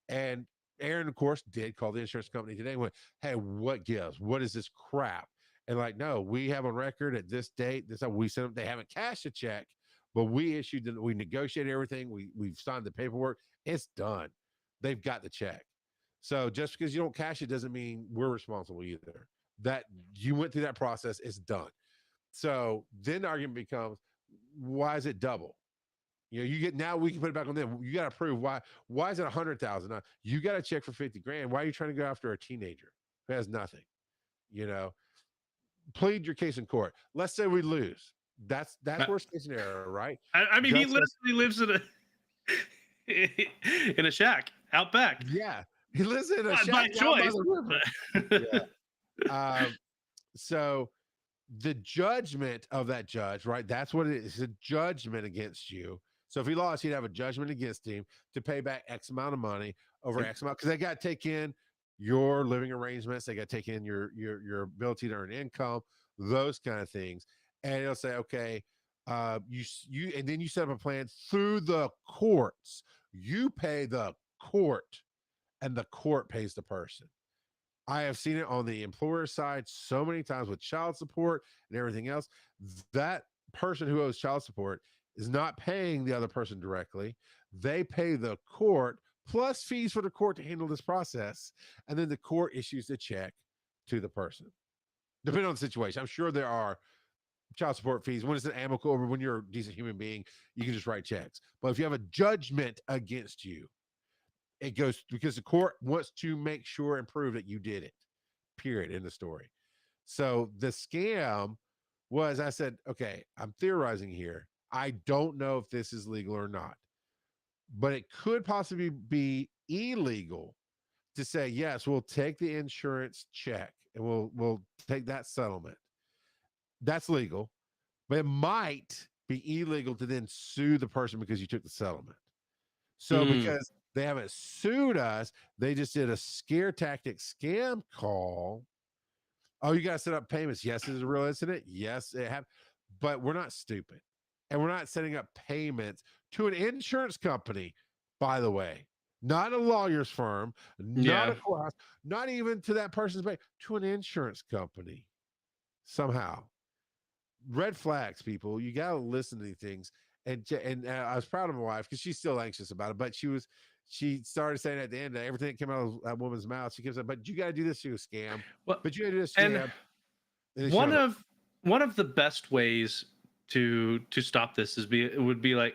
And Aaron, of course, did call the insurance company today and went, hey, what gives? What is this crap? And like, no, we have on record at this date, this time we sent them, they haven't cashed a check, but we negotiated everything. We've signed the paperwork. It's done. They've got the check. So just because you don't cash it doesn't mean we're responsible either. That you went through that process, it's done. So then the argument becomes, why is it double? You get, now we can put it back on them. You got to prove why is it 100,000? You got to check for 50 grand. Why are you trying to go after a teenager who has nothing? Plead your case in court. Let's say we lose. That's worst case scenario, right? I mean, he literally lives in a shack out back. Yeah, he lives in a shack by choice. Yeah. So the judgment of that judge, right? That's what it is. It's a judgment against you. So if he lost, he'd have a judgment against him to pay back X amount of money over X amount, because they got to take in your living arrangements, they got to take in your ability to earn income, those kind of things, and it'll say, okay, you and then you set up a plan through the courts. You pay the court, and the court pays the person. I have seen it on the employer side so many times with child support and everything else. That person who owes child support is not paying the other person directly. They pay the court plus fees for the court to handle this process. And then the court issues the check to the person. Depending on the situation. I'm sure there are child support fees. When it's an amicable, or when you're a decent human being, you can just write checks. But if you have a judgment against you, it goes, because the court wants to make sure and prove that you did it, period, in the story. So the scam was, I said, okay, I'm theorizing here. I don't know if this is legal or not, but it could possibly be illegal to say, yes, we'll take the insurance check and we'll take that settlement. That's legal, but it might be illegal to then sue the person because you took the settlement. So because they haven't sued us, they just did a scare tactic scam call. Oh, you got to set up payments. Yes, it is a real incident. Yes, it happened. But we're not stupid. And we're not setting up payments to an insurance company, by the way, not a lawyer's firm, not a courthouse, not even to that person's bank, to an insurance company. Somehow. Red flags, people. You got to listen to these things. And I was proud of my wife because she's still anxious about it. But she started saying at the end that everything that came out of that woman's mouth, she kept saying, but you got to do this to a scam. Well, but you got to do this scam. And one of the best ways to stop this would be like,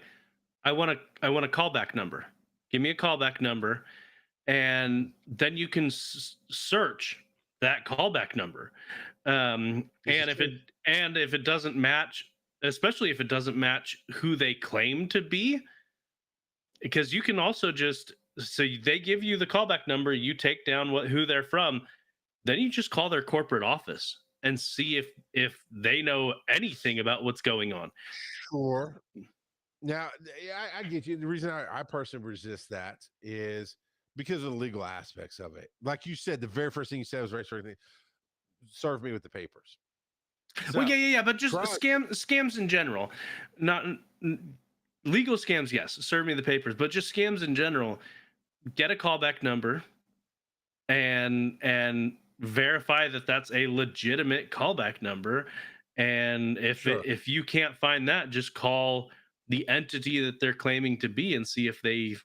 I want a callback number. Give me a callback number, and then you can search that callback number. And if it doesn't match, especially if it doesn't match who they claim to be, because you can also so they give you the callback number, you take down who they're from, then you just call their corporate office and see if they know anything about what's going on. Sure. Now, I get you. The reason I personally resist that is because of the legal aspects of it. Like you said, the very first thing you said was right, serve me with the papers. So, well, yeah, but just scams in general, not legal scams. Yes, serve me the papers, but just scams in general. Get a callback number, and verify that that's a legitimate callback number. And if you can't find that, just call the entity that they're claiming to be and see if they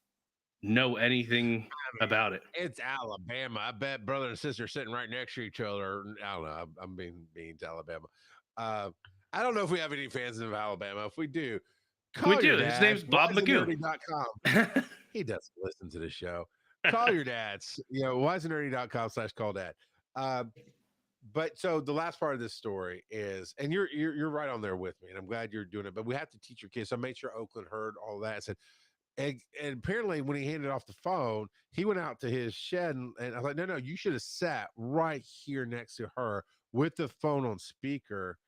know anything about it. It's Alabama. I bet brother and sister sitting right next to each other. I don't know. I'm being mean to Alabama. I don't know if we have any fans of Alabama. If we do, we do. His name's Bob Magoo. He doesn't listen to the show. Call your dads. wiseandnerdy.com/call dad. But so the last part of this story is, and you're right on there with me, and I'm glad you're doing it. But we have to teach your kids. So I made sure Oakland heard all that. I said, and apparently when he handed off the phone, he went out to his shed and I was like, no, you should have sat right here next to her with the phone on speaker.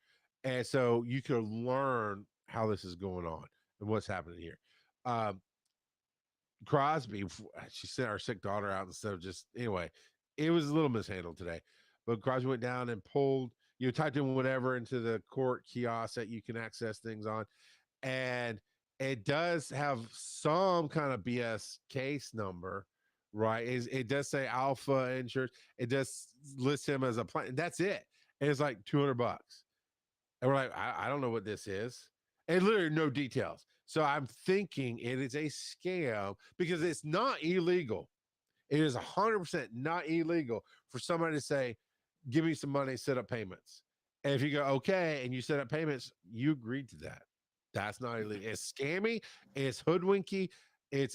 And so you could learn how this is going on and what's happening here. Um, Crosby, she sent our sick daughter out instead of just anyway. It was a little mishandled today, but Crosby went down and pulled, typed in whatever into the court kiosk that you can access things on, and it does have some kind of BS case number, right? It does say Alpha Insurance. It does list him as a plan. That's it. And it's like $200. And we're like, I don't know what this is. And literally no details. So I'm thinking it is a scam because it's not illegal. It is 100% not illegal for somebody to say, give me some money, set up payments. And if you go, okay, and you set up payments, you agreed to that. That's not illegal. It's scammy. It's hoodwinky.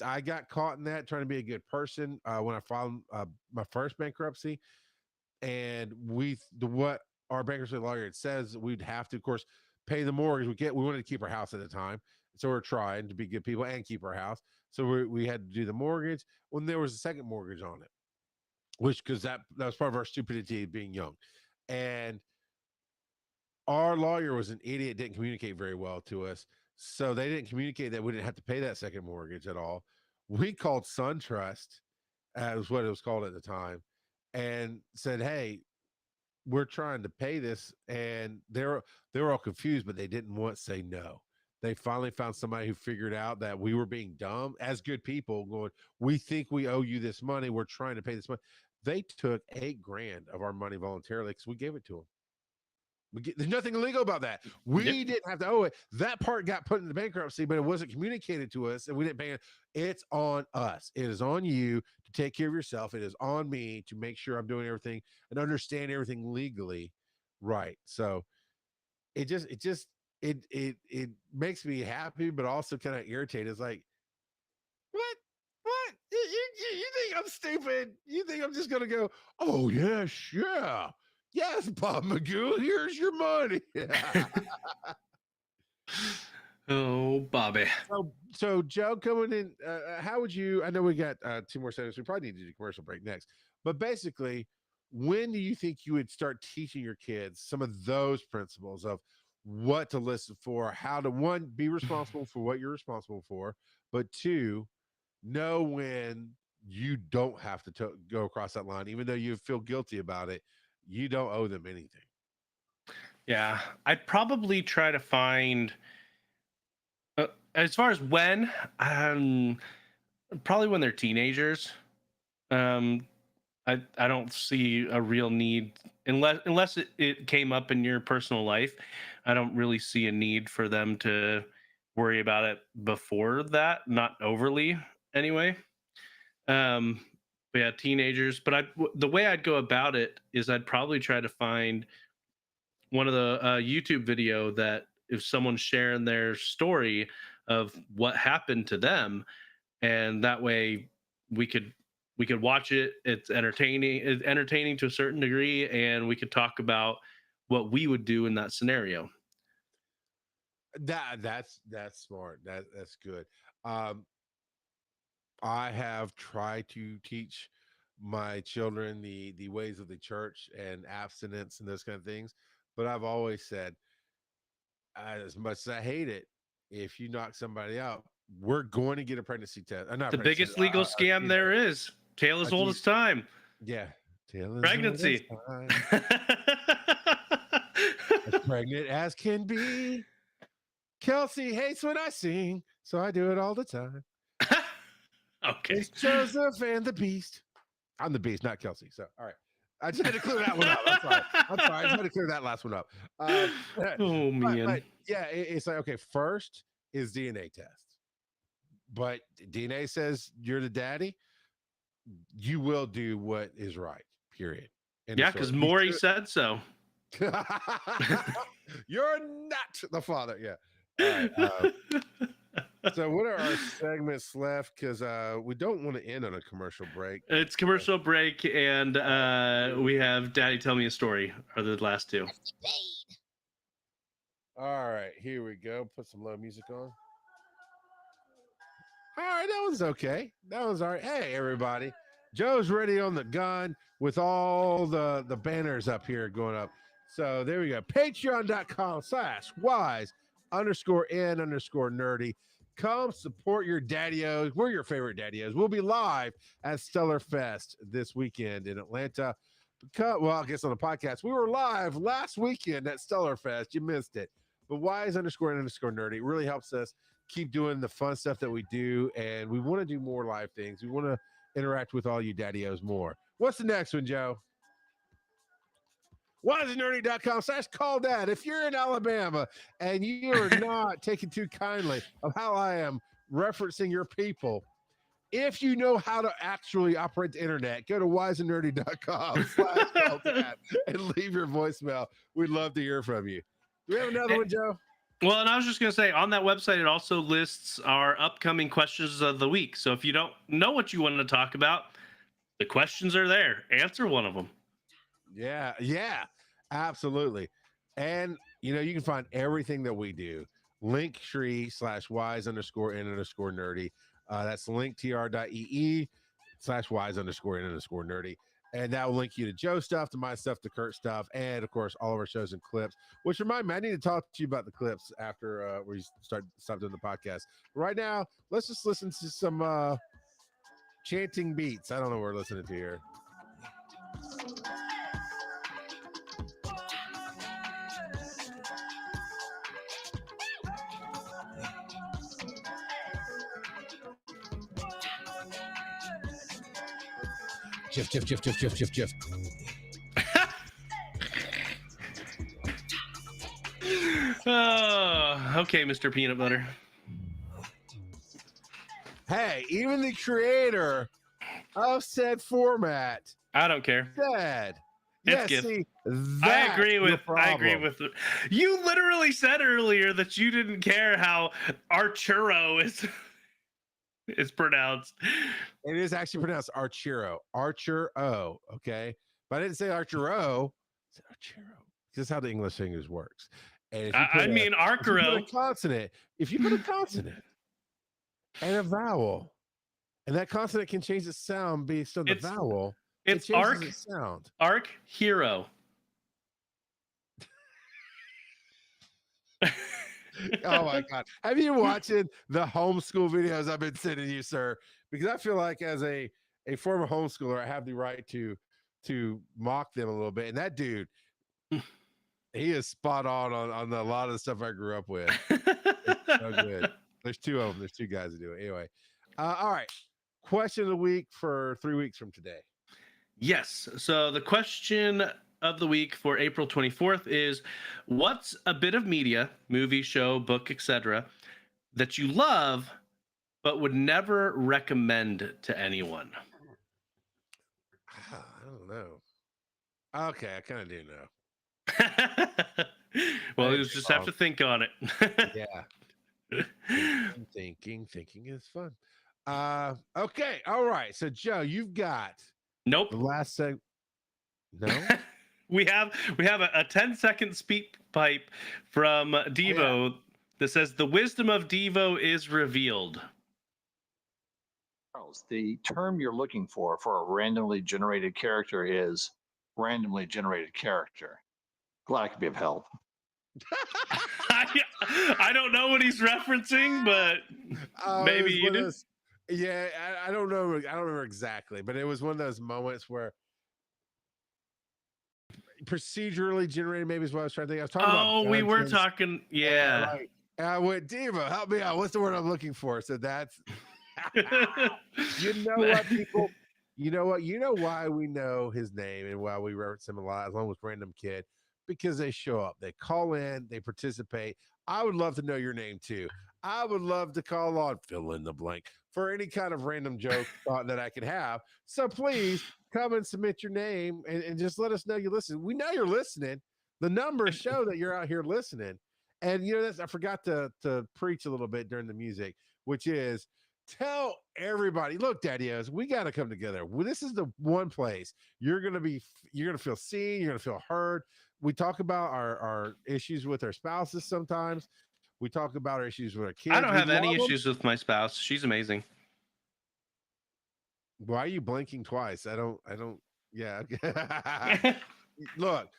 I got caught in that trying to be a good person when I filed my first bankruptcy. And what our bankruptcy lawyer says we'd have to, of course, pay the mortgage. We wanted to keep our house at the time, so we're trying to be good people and keep our house. So we had to do the mortgage when there was a second mortgage on it, which because that was part of our stupidity being young, and our lawyer was an idiot, didn't communicate very well to us, so they didn't communicate that we didn't have to pay that second mortgage at all. We called SunTrust, as what it was called at the time, and said, hey, we're trying to pay this, and they were all confused, but they didn't want to say no. They finally found somebody who figured out that we were being dumb as good people, going, we think we owe you this money, we're trying to pay this money. They took $8,000 of our money voluntarily because we gave it to them. There's nothing illegal about that. We didn't have to owe it. That part got put into bankruptcy, but it wasn't communicated to us, and we didn't pay it. It's on us. It is on you to take care of yourself. It is on me to make sure I'm doing everything and understand everything legally right. So it makes me happy, but also kind of irritated. It's like, what? What? You think I'm stupid? You think I'm just gonna go, oh yes, yeah. Yes, Bob Magoo, here's your money. Oh, Bobby. So Joe, coming in, how would you? I know we got 2 more seconds. We probably need to do a commercial break next. But basically, when do you think you would start teaching your kids some of those principles of what to listen for, how to, one, be responsible for what you're responsible for, but two, know when you don't have to go across that line, even though you feel guilty about it, you don't owe them anything. Yeah, I'd probably try to find, as far as when, probably when they're teenagers. I don't see a real need unless it came up in your personal life. I don't really see a need for them to worry about it before that, not overly anyway. But yeah, teenagers. But the way I'd go about it is I'd probably try to find one of the YouTube video that if someone's sharing their story of what happened to them, and that way we could watch it. It's entertaining to a certain degree, and we could talk about what we would do in that scenario. That's smart. That's good. I have tried to teach my children the ways of the church and abstinence and those kind of things, but I've always said, as much as I hate it, if you knock somebody out, we're going to get a pregnancy test. Not The pregnancy, biggest legal scam there is. Tale as old as time. Yeah, tale Pregnancy. As pregnant as can be. Kelsey hates when I sing, so I do it all the time. Okay. It's Joseph and the Beast. I'm the Beast, not Kelsey. So, all right. I just had to clear that one up. I'm sorry. I just had to clear that last one up. Oh, man. But yeah, it's like, okay, first is DNA test. But DNA says you're the daddy. You will do what is right, period. Yeah, because Maury said so. You're not the father. Yeah. All right. So what are our segments left? Because we don't want to end on a commercial break. It's commercial break, and we have Daddy Tell Me a Story are the last two. All right, here we go. Put some low music on. All right, that was okay. That was all right. Hey, everybody. Joe's ready on the gun with all the banners up here going up. So there we go. Patreon.com/wise_n_nerdy. Come support your daddios. We're your favorite daddios. We'll be live at Stellar Fest this weekend in Atlanta. Well, I guess on the podcast. We were live last weekend at Stellar Fest. You missed it. But wise_n_nerdy. It really helps us keep doing the fun stuff that we do. And we want to do more live things. We want to interact with all you daddios more. What's the next one, Joe? wiseandnerdy.com/call dad. If you're in Alabama and you are not taking too kindly of how I am referencing your people, if you know how to actually operate the internet, go to wiseandnerdy.com/call dad and leave your voicemail. We'd love to hear from you. Do we have another one, Joe? Well, and I was just going to say, on that website, it also lists our upcoming questions of the week. So if you don't know what you want to talk about, the questions are there. Answer one of them. Yeah, absolutely. And, you can find everything that we do. Linktree/wise_n_nerdy. That's linktr.ee/wise_n_nerdy. And that will link you to Joe stuff, to my stuff, to Kurt stuff, and of course, all of our shows and clips. Which remind me, I need to talk to you about the clips after we stop doing the podcast. Right now, let's just listen to some chanting beats. I don't know what we're listening to here. Jiff. Oh, okay, Mr. Peanut Butter. Hey, even the creator of said format I don't care. said, It's yeah, good. see, I agree with. problem. You literally said earlier that you didn't care how Arturo is pronounced. It is actually pronounced Archero. Archero, okay? But I didn't say Archero. I said Archero. This is how the English English works. And if you put I mean, if you put Arcaro. a consonant, if you put a consonant and a vowel, and that consonant can change the sound based on the vowel, It's it changes the sound. Arc Hero. Oh my god. Have you watching the homeschool videos I've been sending you, sir? Because I feel like as a former homeschooler, I have the right to mock them a little bit. And that dude, he is spot on a lot of the stuff I grew up with. It's so good. There's two of them. There's two guys that do it. Anyway. All right. Question of the week for 3 weeks from today. Yes. So the question of the week for April 24th is, what's a bit of media, movie, show, book, etc., that you love but would never recommend to anyone? I don't know. Okay, I kind of do know. Well, you just have to think on it. Yeah. Thinking is fun. Okay, all right. So Joe, you've got Nope. the last segment. No. we have a 10-second speak pipe from Devo that says the wisdom of Devo is revealed. Charles, the term you're looking for a randomly generated character is randomly generated character. Glad I could be of help. I don't know what he's referencing, but maybe you do. Yeah, I don't know. I don't remember exactly, but it was one of those moments where procedurally generated, maybe is what I was trying to think. I was talking about. We were talking. Yeah. I went, Diva, help me out. What's the word I'm looking for? So that's, you know what, people, you know why we know his name and why we reference him a lot, as long as random kid, because they show up, they call in, they participate. I would love to know your name too. I would love to call on, fill in the blank, for any kind of random joke thought that I could have. So please come and submit your name and just let us know you listen. We know you're listening. The numbers show that you're out here listening. And that's, I forgot to preach a little bit during the music, which is tell everybody, look, daddios, we got to come together. This is the one place you're going to feel seen. You're going to feel heard. We talk about our issues with our spouses sometimes, We talk about our issues with our kids. I don't We have any love 'em. issues with my spouse. She's amazing. Why are you blinking twice? I don't. Yeah. Look.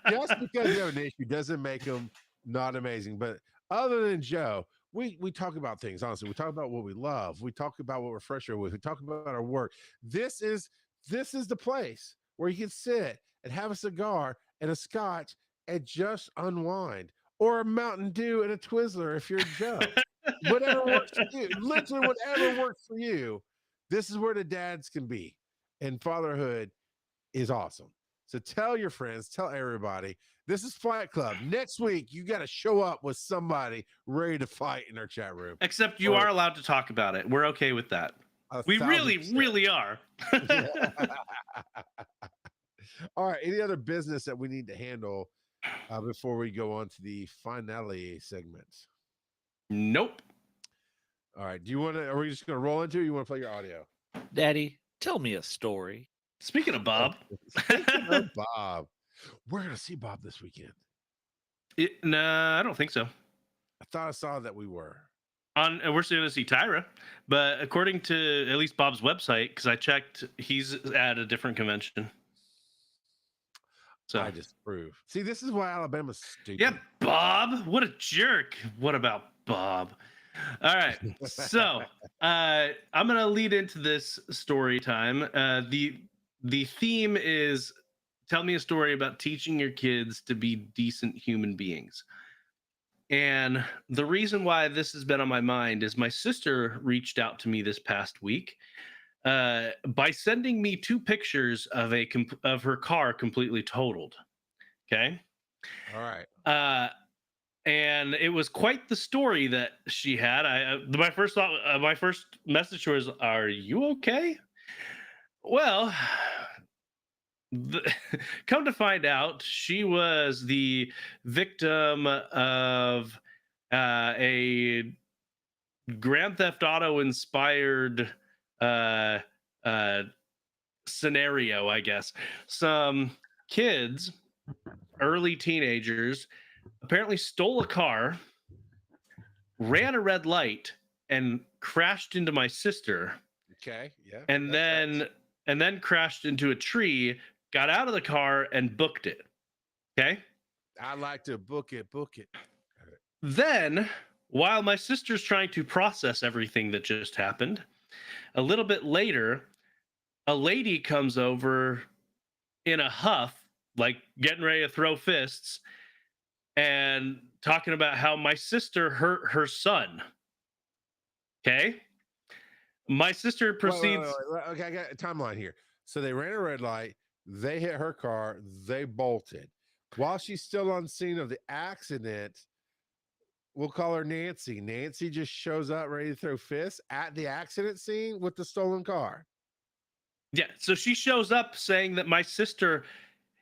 Just because you have an issue doesn't make them not amazing. But other than Joe, we talk about things, honestly. We talk about what we love. We talk about what we're frustrated with. We talk about our work. This is the place where you can sit and have a cigar and a scotch and just unwind, or a Mountain Dew and a Twizzler if you're Joe. Whatever works for you. Literally whatever works for you. This is where the dads can be. And fatherhood is awesome. So tell your friends, tell everybody. This is Fight Club. Next week, you got to show up with somebody ready to fight in our chat room. Except you are allowed to talk about it. We're okay with that. We really, 1,000%. really are. All right. Any other business that we need to handle before we go on to the finale segment? Nope. All right. Are we just going to roll into it? Or you want to play your audio? Daddy, tell me a story. Speaking of Bob. Speaking of Bob, we're going to see Bob this weekend. Nah, I don't think so. I thought I saw that we were. We're going to see Tyra, but according to at least Bob's website, because I checked, he's at a different convention. So I disapprove. See, this is why Alabama's stupid. Yeah, Bob. What a jerk. What about Bob? All right. So I'm going to lead into this story time. The theme is tell me a story about teaching your kids to be decent human beings. And the reason why this has been on my mind is my sister reached out to me this past week by sending me 2 pictures of her car completely totaled. Okay. All right. And it was quite the story that she had. My first message to her was, "Are you okay?" Well, come to find out, she was the victim of a Grand Theft Auto inspired scenario, I guess. Some kids, early teenagers, apparently stole a car, ran a red light, and crashed into my sister. Okay. Yeah. And then crashed into a tree, got out of the car, and booked it. Okay. I like to book it. Then, while my sister's trying to process everything that just happened, a little bit later, a lady comes over in a huff, like getting ready to throw fists, and talking about how my sister hurt her son. Okay. My sister proceeds. Wait. Okay, I got a timeline here. So they ran a red light, they hit her car, they bolted. While she's still on scene of the accident, we'll call her Nancy. Nancy just shows up ready to throw fists at the accident scene with the stolen car. Yeah, so she shows up saying that my sister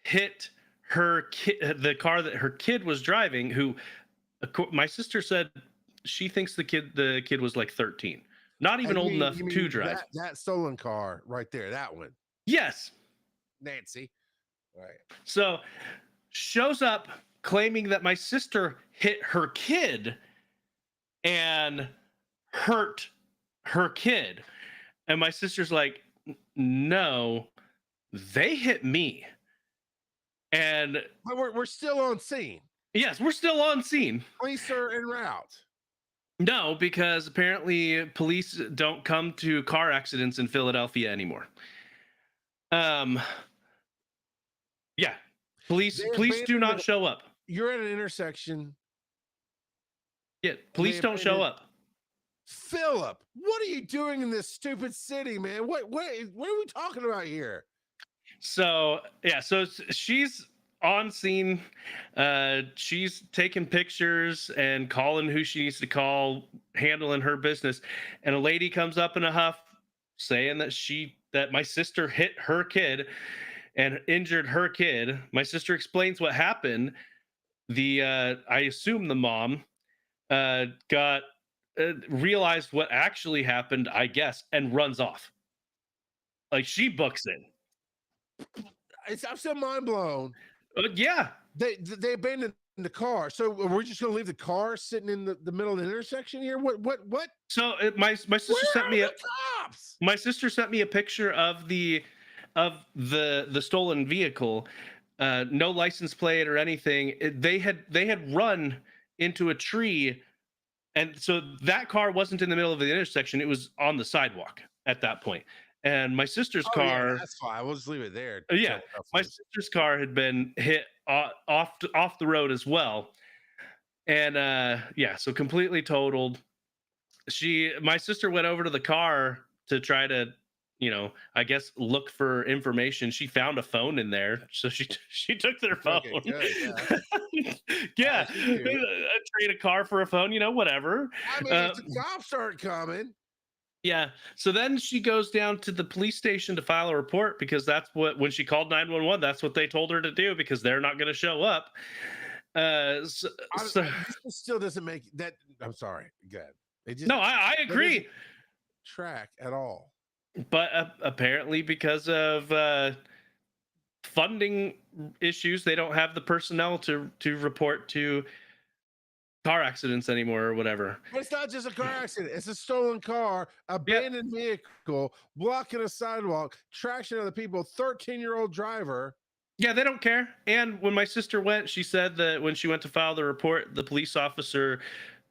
hit her the car that her kid was driving, who my sister said she thinks the kid was like 13. Not even old enough to drive. That stolen car right there, that one. Yes. Nancy. All right. So shows up claiming that my sister hit her kid and hurt her kid. And my sister's like, "No, they hit me." And But we're still on scene. Yes, we're still on scene. Police are en route. No, because apparently police don't come to car accidents in Philadelphia anymore. Yeah, police do not show up. You're at an intersection. Yeah, police don't show up. Philip, what are you doing in this stupid city, man? What are we talking about here? So she's on scene. She's taking pictures and calling who she needs to call, handling her business. And a lady comes up in a huff saying that my sister hit her kid and injured her kid. My sister explains what happened. I assume the mom got realized what actually happened, I guess, and runs off. Like, she books it. I'm still mind blown. Yeah. They abandoned in the car. So we're just gonna leave the car sitting in the middle of the intersection here? What? So my sister Where sent are me the cops? my sister sent me a picture of the stolen vehicle, no license plate or anything. They had run into a tree, and so that car wasn't in the middle of the intersection. It was on the sidewalk at that point. And my sister's Oh yeah, car, that's fine. We'll just leave it there. yeah, Till we know my for- sister's car had been hit off the road as well, and yeah, so completely totaled. My sister went over to the car to try to, I guess look for information. She found a phone in there, so she took their phone. Okay, good. Yeah. Yeah, As you do. trade a car for a phone, whatever. I mean, Uh, if the cops aren't coming, yeah. So then she goes down to the police station to file a report, because that's what, when she called 911, that's what they told her to do, because they're not going to show up. So this still doesn't make that. I'm sorry. Good. It just no, I that doesn't agree. track at all. But apparently, because of funding issues, they don't have the personnel to report to car accidents anymore or whatever. But it's not just a car accident. It's a stolen car, abandoned vehicle, blocking a sidewalk, traction other people, 13-year-old driver. Yeah, they don't care. And when my sister went, she said that when she went to file the report, the police officer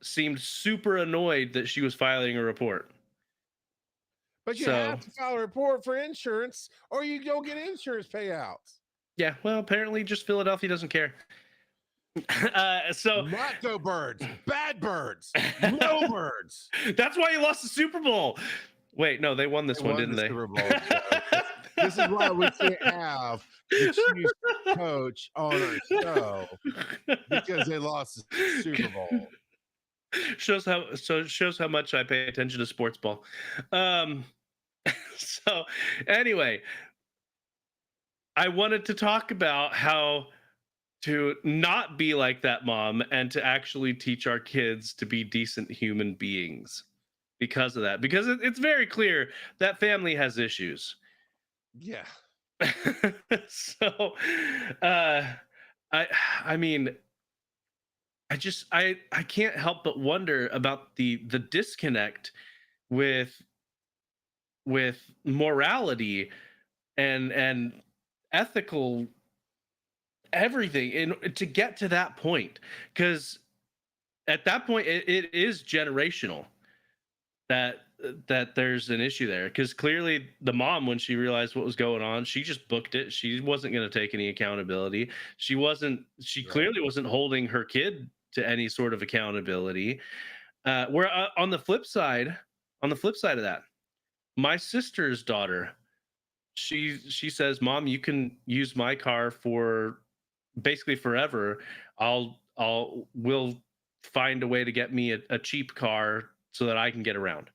seemed super annoyed that she was filing a report. But you So have to file a report for insurance, or you don't get insurance payouts. yeah, well, apparently just Philadelphia doesn't care. So Not go birds, bad birds, no birds. that's why you lost the Super Bowl. Wait, no, they won this one, didn't they? Super Bowl, Joe. This is why we can't have the Chiefs coach on our show, because they lost the Super Bowl. Shows how much I pay attention to sports ball. So anyway, I wanted to talk about how to not be like that mom and to actually teach our kids to be decent human beings because of that. Because it's very clear that family has issues. Yeah. So I mean, I can't help but wonder about the disconnect with morality and ethical everything in to get to that point, because at that point it is generational that there's an issue there, because clearly the mom, when she realized what was going on, she just booked it. She wasn't going to take any accountability. She Right. clearly wasn't holding her kid to any sort of accountability. Where on the flip side of that, my sister's daughter, she says, "Mom, you can use my car for basically forever. We'll find a way to get me a cheap car so that I can get around."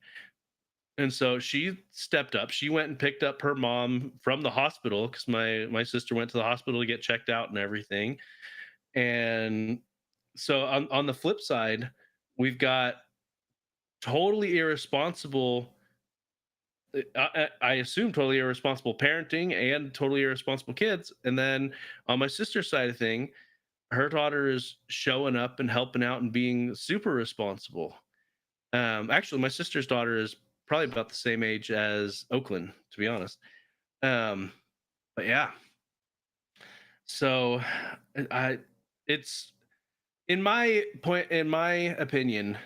And so she stepped up. She went and picked up her mom from the hospital, because my sister went to the hospital to get checked out and everything. And so on the flip side, we've got totally irresponsible, I assume totally irresponsible parenting and totally irresponsible kids. And then on my sister's side of thing, her daughter is showing up and helping out and being super responsible. Actually, my sister's daughter is probably about the same age as Oakland, to be honest. But yeah. So it's in my opinion,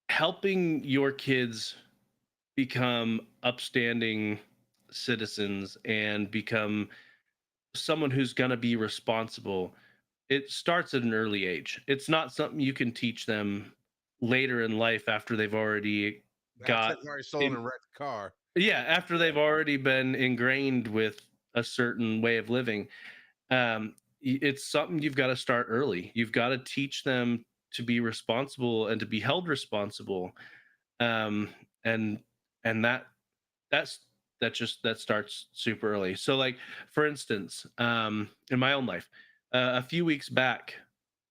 helping your kids become upstanding citizens and become someone who's going to be responsible, it starts at an early age. It's not something you can teach them later in life after they've already got already stolen and wrecked the car. yeah, after they've already been ingrained with a certain way of living. It's something you've got to start early. You've got to teach them to be responsible and to be held responsible. And that starts super early. So like, for instance, in my own life, a few weeks back,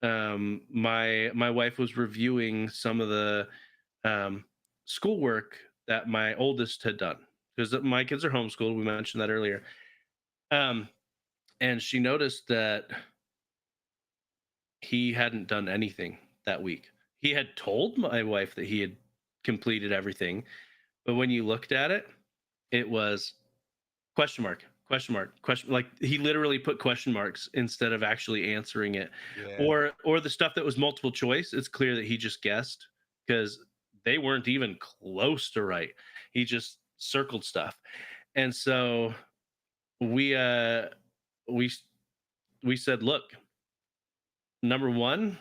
my wife was reviewing some of the schoolwork that my oldest had done, because my kids are homeschooled. We mentioned that earlier. And she noticed that he hadn't done anything that week. He had told my wife that he had completed everything, but when you looked at it, it was question mark, question mark, question. Like he literally put question marks instead of actually answering it, Yeah. or the stuff that was multiple choice. It's clear that he just guessed because they weren't even close to right. He just circled stuff, and so we we we said, look, number one,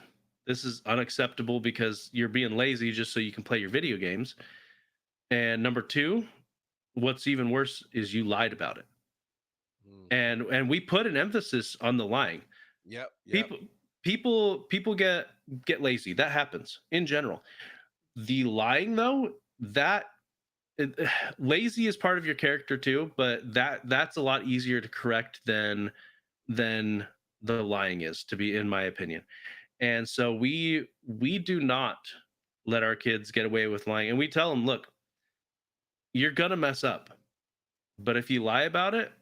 this is unacceptable because you're being lazy just so you can play your video games. And number two, what's even worse is you lied about it. Mm. And we put an emphasis on the lying. Yep. Yep. People get lazy. That happens in general. The lying though, that it, lazy is part of your character too, but that's a lot easier to correct than the lying is, to be in my opinion. And so we do not let our kids get away with lying, and we tell them, look, you're gonna mess up, but if you lie about it,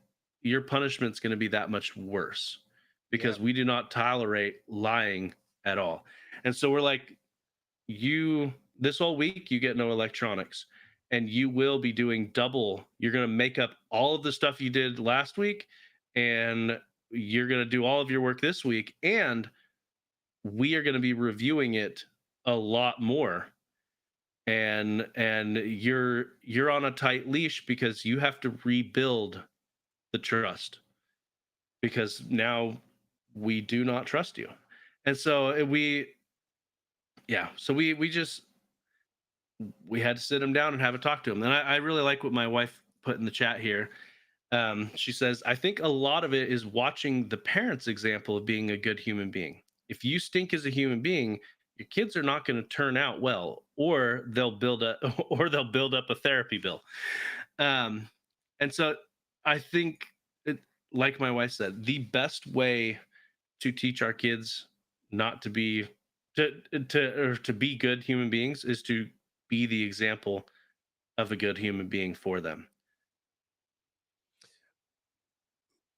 your punishment's going to be that much worse because Yep. we do not tolerate lying at all. And so we're like, you, this whole week you get no electronics, and you will be doing double. You're going to make up all of the stuff you did last week, and you're going to do all of your work this week, and we are going to be reviewing it a lot more. And you're on a tight leash because you have to rebuild the trust, because now we do not trust you. And so we just we had to sit him down and have a talk to him. And I really like what my wife put in the chat here. She says, I think a lot of it is watching the parents' example of being a good human being. If you stink as a human being, your kids are not going to turn out well, or they'll build a or they'll build up a therapy bill. Um, and so I think, it, like my wife said, the best way to teach our kids not to be to be good human beings is to be the example of a good human being for them.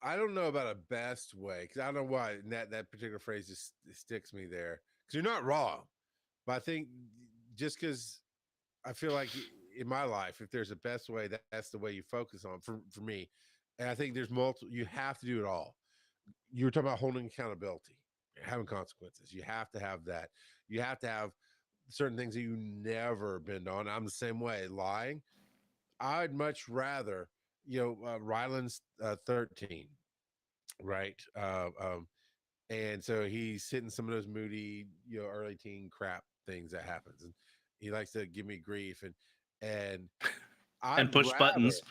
I don't know about a best way because I don't know why that particular phrase just sticks me there. Because you're not wrong, but I think just because I feel like in my life, if there's a best way, that's the way you focus on for me. And I think there's multiple. You have to do it all. You were talking about holding accountability, having consequences. You have to have that. You have to have certain things that you never been on. I'm the same way. Lying. I'd much rather, Ryland's 13, right? And so he's hitting some of those moody, early teen crap things that happens, and he likes to give me grief, and I'd And push rather, buttons.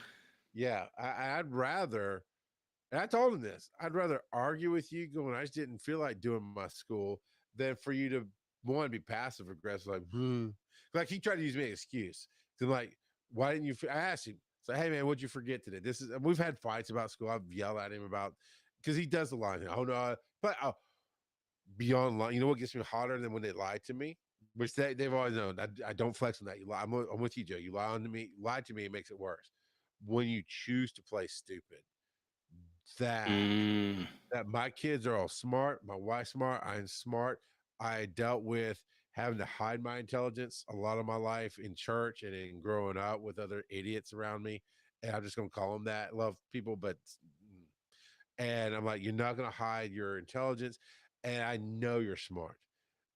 yeah, I'd rather, and I told him this, I'd rather argue with you going, I just didn't feel like doing my school, than for you to one be passive aggressive, like, like he tried to use me as an excuse to like, why didn't you? I asked him, so hey man, what'd you forget today? This is we've had fights about school. I've yelled at him about because he does the line. Oh no, but beyond line. You know what gets me hotter than when they lie to me, which they've always known. I don't flex on that. You lie. I'm with you, Joe. You lie to me, it makes it worse. When you choose to play stupid, that Mm. that my kids are all smart, my wife's smart, I'm smart. I dealt with having to hide my intelligence a lot of my life in church and in growing up with other idiots around me. And I'm just gonna call them that. Love people, but and I'm like, you're not gonna hide your intelligence, and I know you're smart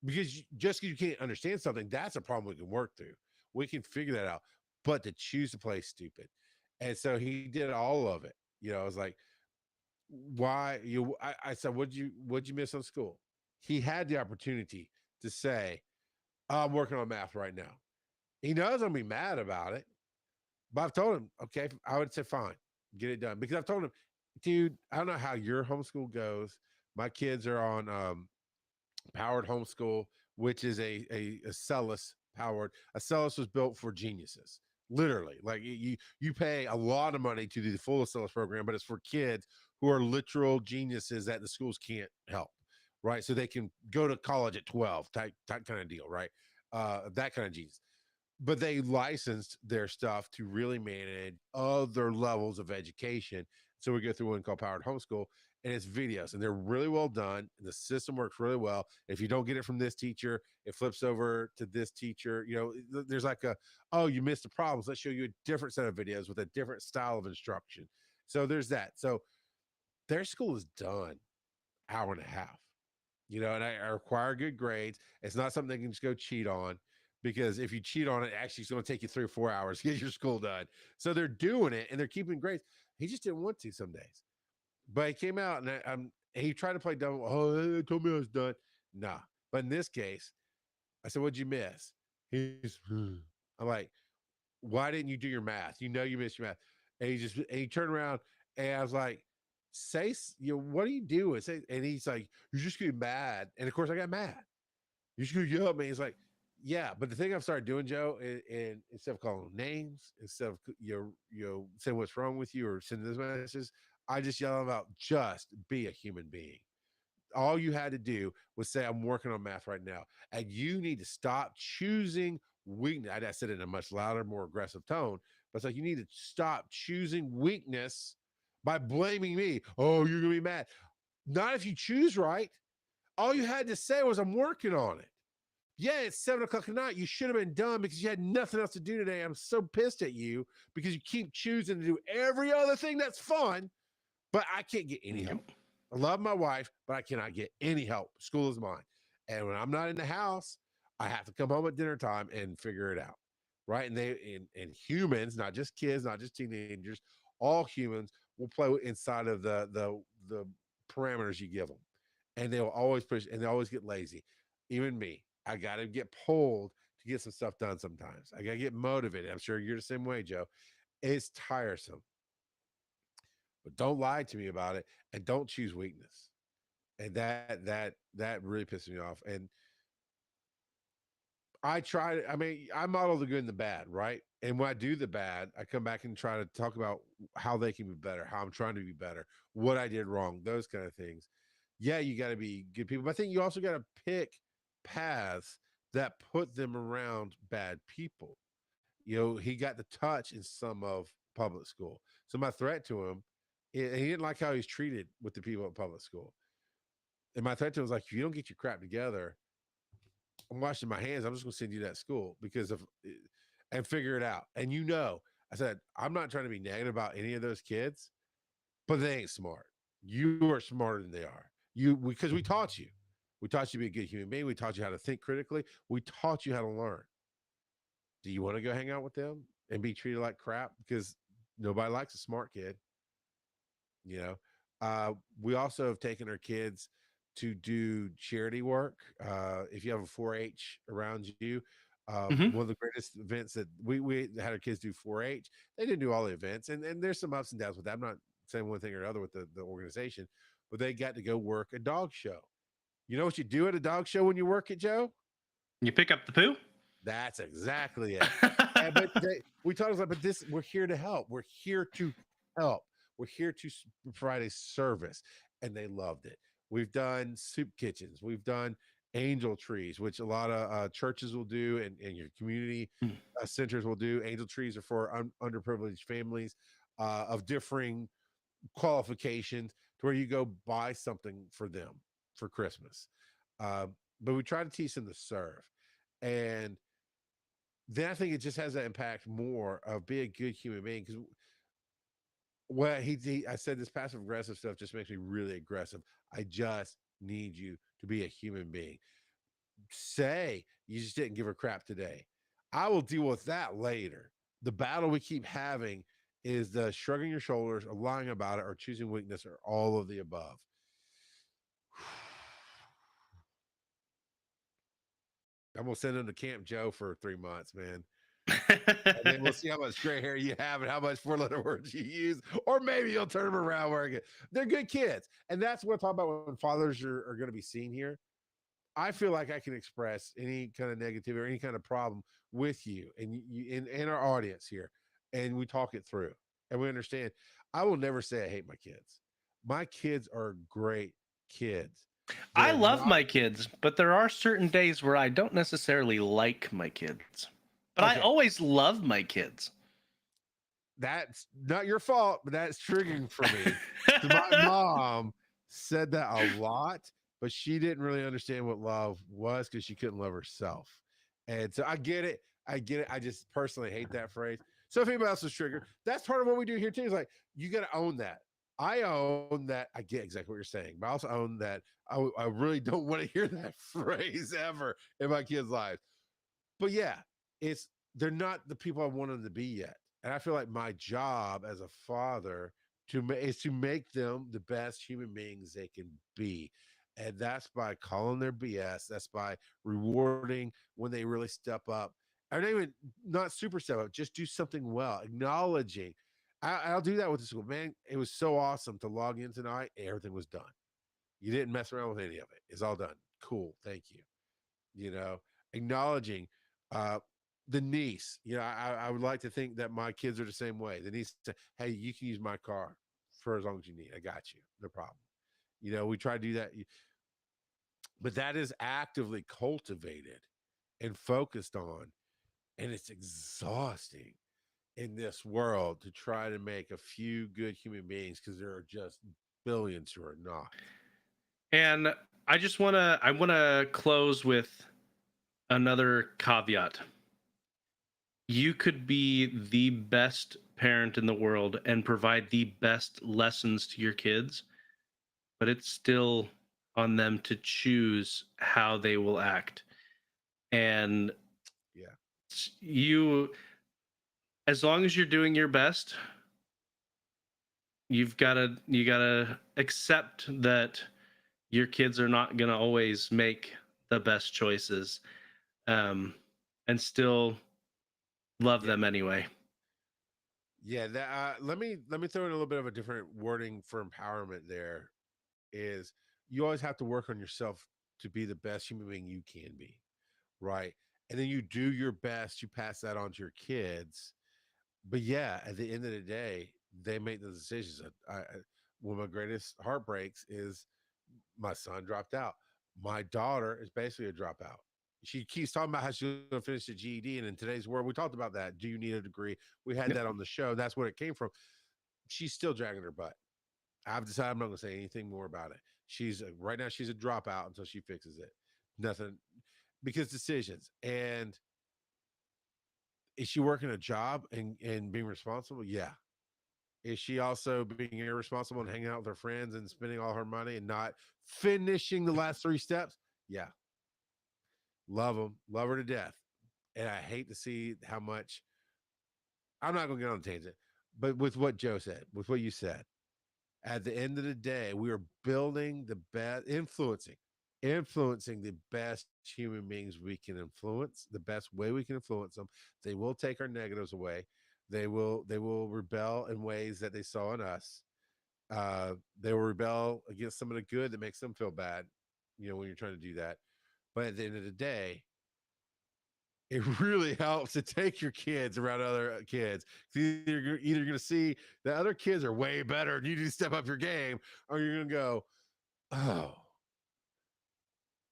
because just because you can't understand something, that's a problem we can work through. We can figure that out. But to choose to play stupid, and so he did all of it. I was like, why you? I said, what'd you miss on school? He had the opportunity to say, oh, I'm working on math right now. He knows I'm gonna be mad about it, but I've told him, okay, I would say fine, get it done because I've told him, dude, I don't know how your homeschool goes. My kids are on powered homeschool, which is a Celis powered. A Celis was built for geniuses, literally. Like you pay a lot of money to do the full Celis program, but it's for kids who are literal geniuses that the schools can't help, right? So they can go to college at 12, type kind of deal, right? That kind of genius. But they licensed their stuff to really manage other levels of education. So we go through one called Powered Homeschool, and it's videos, and they're really well done. And the system works really well. If you don't get it from this teacher, it flips over to this teacher. There's like oh, you missed the problems. Let's show you a different set of videos with a different style of instruction. So there's that. So their school is done hour and a half. And I require good grades. It's not something they can just go cheat on, because if you cheat on it, actually it's going to take you 3 or 4 hours to get your school done. So they're doing it and they're keeping grades. He just didn't want to some days, but he came out and he tried to play dumb. Oh, they told me I was done. Nah. But in this case, I said, what'd you miss? He's, I'm like, why didn't you do your math? You missed your math. And he turned around and I was like, what are you doing? And he's like, you're just getting mad. And of course I got mad. You're just gonna yell at me. He's like, yeah, but the thing I've started doing, Joe, and instead of calling them names, instead of saying what's wrong with you or sending those messages, I just yell about just be a human being. All you had to do was say, I'm working on math right now. And you need to stop choosing weakness. I said it in a much louder, more aggressive tone, but it's like, you need to stop choosing weakness by blaming me. Oh, you're going to be mad. Not if you choose right. All you had to say was, I'm working on it. Yeah, it's 7 o'clock at night. You should have been done because you had nothing else to do today. I'm so pissed at you because you keep choosing to do every other thing that's fun, but I can't get any help. I love my wife, but I cannot get any help. School is mine. And when I'm not in the house, I have to come home at dinner time and figure it out. Right. And humans, not just kids, not just teenagers, all humans will play inside of the parameters you give them. And they will always push and they always get lazy. Even me, I got to get pulled to get some stuff done sometimes. I got to get motivated. I'm sure you're the same way, Joe. It's tiresome. But don't lie to me about it, and don't choose weakness. And that really pisses me off. And I model the good and the bad, right? And when I do the bad, I come back and try to talk about how they can be better, how I'm trying to be better, what I did wrong, those kind of things. Yeah, you got to be good people. But I think you also got to pick paths that put them around bad people. He got the touch in some of public school. So my threat to him, he didn't like how he's treated with the people at public school. And my threat to him was like, if you don't get your crap together, I'm washing my hands. I'm just going to send you to that school and figure it out. And I said, I'm not trying to be negative about any of those kids, but they ain't smart. You are smarter than they are. Because we taught you. We taught you to be a good human being. We taught you how to think critically. We taught you how to learn. Do you want to go hang out with them and be treated like crap? Because nobody likes a smart kid. We also have taken our kids to do charity work. If you have a 4-H around you, one of the greatest events that we had our kids do 4-H. They didn't do all the events, and there's some ups and downs with that. I'm not saying one thing or another with the organization, but they got to go work a dog show. You know what you do at a dog show when you work it, Joe? You pick up the poo? That's exactly it. We taught us, but we're here to help. We're here to help. We're here to provide a service, and they loved it. We've done soup kitchens. We've done angel trees, which a lot of churches will do, and your community centers will do. Angel trees are for underprivileged families of differing qualifications, to where you go buy something for them for Christmas. But we try to teach them to serve. And then I think it just has that impact more of being a good human being. Because I said, this passive aggressive stuff just makes me really aggressive. I just need you to be a human being. Say you just didn't give a crap today. I will deal with that later. The battle we keep having is the shrugging your shoulders or lying about it or choosing weakness or all of the above. I'm gonna send them to Camp Joe for 3 months, man. And then we'll see how much gray hair you have and how much 4-letter words you use, or maybe you'll turn them around where they're good kids. And that's what I talk about when fathers are going to be seen here. I feel like I can express any kind of negativity or any kind of problem with you and in our audience here, and we talk it through and we understand. I will never say I hate my kids. My kids are great kids. I love my kids, but there are certain days where I don't necessarily like my kids. But I always love my kids. That's not your fault, but that's triggering for me. My mom said that a lot, but she didn't really understand what love was because she couldn't love herself. And so I get it. I get it. I just personally hate that phrase. So if anybody else is triggered, that's part of what we do here too. Is like you got to own that. I own that. I get exactly what you're saying, but I also own that I really don't want to hear that phrase ever in my kids' lives. But yeah, it's they're not the people I want them to be yet. And I feel like my job as a father is to make them the best human beings they can be. And that's by calling their BS. That's by rewarding when they really step up. Or not even not super step up, just do something well, acknowledging. I'll do that with the school. Man, it was so awesome to log in tonight. Everything was done. You didn't mess around with any of it. It's all done. Cool. Thank you. You know, acknowledging uh the niece. I would like to think that my kids are the same way. The niece say, hey, you can use my car for as long as you need. I got you. No problem. We try to do that, but that is actively cultivated and focused on. And it's exhausting in this world to try to make a few good human beings because there are just billions who are not. And I want to close with another caveat. You could be the best parent in the world and provide the best lessons to your kids, but it's still on them to choose how they will act. And Yeah. you, as long as you're doing your best, you gotta accept that your kids are not gonna always make the best choices, um, and still love Yeah. them anyway. Yeah, that let me throw in a little bit of a different wording for empowerment there is you always have to work on yourself to be the best human being you can be, right? And then you do your best, you pass that on to your kids. But yeah, at the end of the day, they make the decisions. One of my greatest heartbreaks is my son dropped out. My daughter is basically a dropout. She keeps talking about how she's going to finish the GED. And in today's world, we talked about that. Do you need a degree? We had Yep. that on the show. That's where it came from. She's still dragging her butt. I've decided I'm not going to say anything more about it. Right now, she's a dropout until she fixes it. Nothing because decisions. And is she working a job and being responsible? Yeah. Is she also being irresponsible and hanging out with her friends and spending all her money and not finishing the last three steps? Yeah. Love them, love her to death. And I hate to see how much I'm not going to get on a tangent, but with what Joe said, with what you said, at the end of the day, we are building the best, influencing the best human beings we can influence, the best way we can influence them. They will take our negatives away. They will rebel in ways that they saw in us. They will rebel against some of the good that makes them feel bad, when you're trying to do that. But at the end of the day, it really helps to take your kids around other kids. Either going to see that other kids are way better and you need to step up your game, or you're going to go, oh,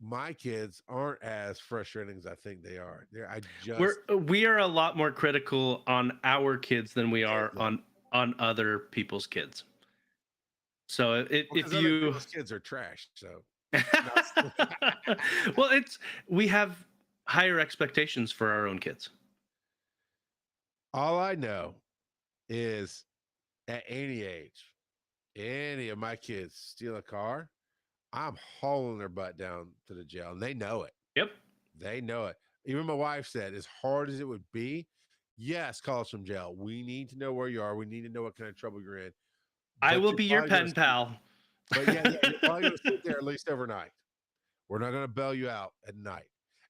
my kids aren't as frustrating as I think they are. I just We are a lot more critical on our kids than we are lately, on other people's kids. So if because other you people's kids are trash. So, well, it's we have higher expectations for our own kids. all I know is at any age, any of my kids steal a car, I'm hauling their butt down to the jail, and they know it. Yep. They know it. Even my wife said, as hard as it would be, yes, call us from jail. We need to know where you are. We need to know what kind of trouble you're in. I But will you're be your probably going pen to sit. pal. But yeah, you're probably going to sit there at least overnight. We're not going to bail you out at night.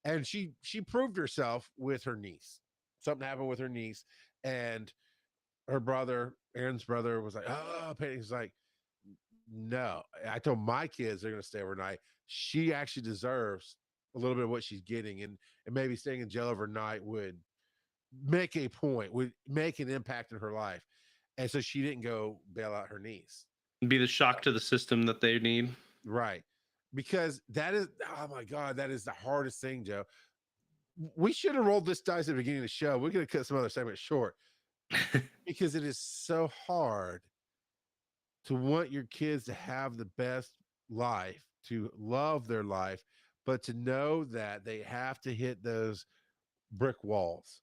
And she proved herself with her niece. Something happened with her niece, and her brother, Aaron's brother, was like, "Oh, Penny." He's like, "No." I told my kids they're going to stay overnight. She actually deserves a little bit of what she's getting, and maybe staying in jail overnight would make a point, would make an impact in her life. And so she didn't go bail out her niece. Be the shock to the system that they need. Right. Because that is, oh my God, that is the hardest thing, Joe. We should have rolled this dice at the beginning of the show. We're going to cut some other segments short because it is so hard to want your kids to have the best life, to love their life, but to know that they have to hit those brick walls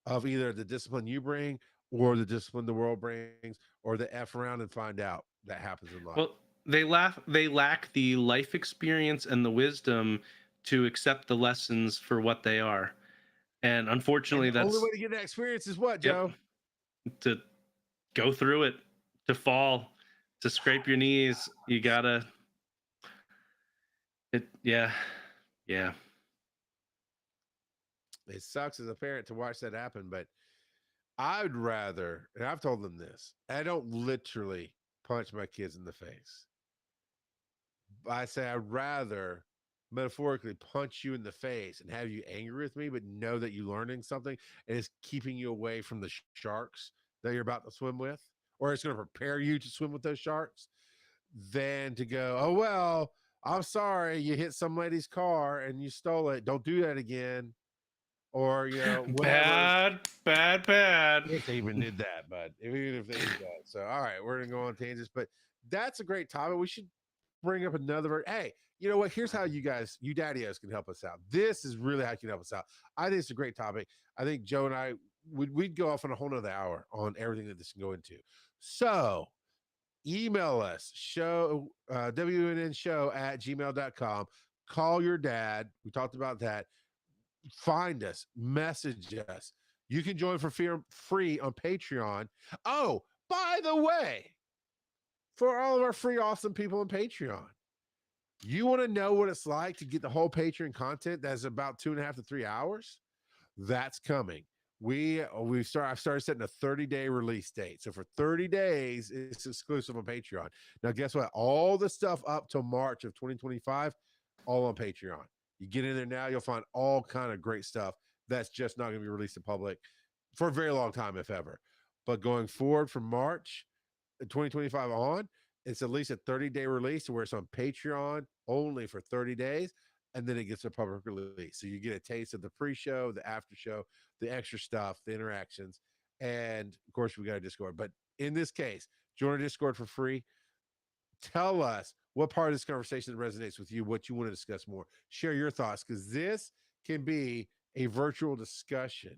of either the discipline you bring or the discipline the world brings or the F around and find out that happens in life. Well, they lack the life experience and the wisdom to accept the lessons for what they are. And And unfortunately the only way that's to get that experience is what, yep, Joe? to go through it, to fall, to scrape your knees. You gotta it yeah. Yeah. It sucks as a parent to watch that happen, but I'd rather, and I've told them this, I don't literally punch my kids in the face. I say I'd rather metaphorically punch you in the face and have you angry with me, but know that you're learning something and it's keeping you away from the sharks that you're about to swim with, or it's going to prepare you to swim with those sharks, than to go, oh, well, I'm sorry, you hit some lady's car and you stole it. Don't do that again. Or, whatever. Bad. If they even did that, but even if they did that. So, all right, we're gonna go on tangents, but that's a great topic. We should bring up another. Hey, you know what? Here's how you daddios can help us out. This is really how you can help us out. I think it's a great topic. I think Joe and I we'd go off on a whole nother hour on everything that this can go into. So email us wnnShow@gmail.com. Call your dad. We talked about that. Find us, message us. You can join for free on Patreon. Oh, by the way, for all of our free awesome people on Patreon, you want to know what it's like to get the whole Patreon content that's about 2.5 to 3 hours? That's coming. I've started setting a 30-day release date. So for 30 days, it's exclusive on Patreon. Now, guess what? All the stuff up till March of 2025, all on Patreon. You get in there now, you'll find all kind of great stuff that's just not going to be released to public for a very long time, if ever. But going forward from March 2025 on, it's at least a 30-day release where it's on Patreon only for 30 days. And then it gets a public release. So you get a taste of the pre-show, the after show, the extra stuff, the interactions. And of course, we got a Discord. But in this case, join our Discord for free. Tell us what part of this conversation resonates with you, what you want to discuss more. Share your thoughts, because this can be a virtual discussion.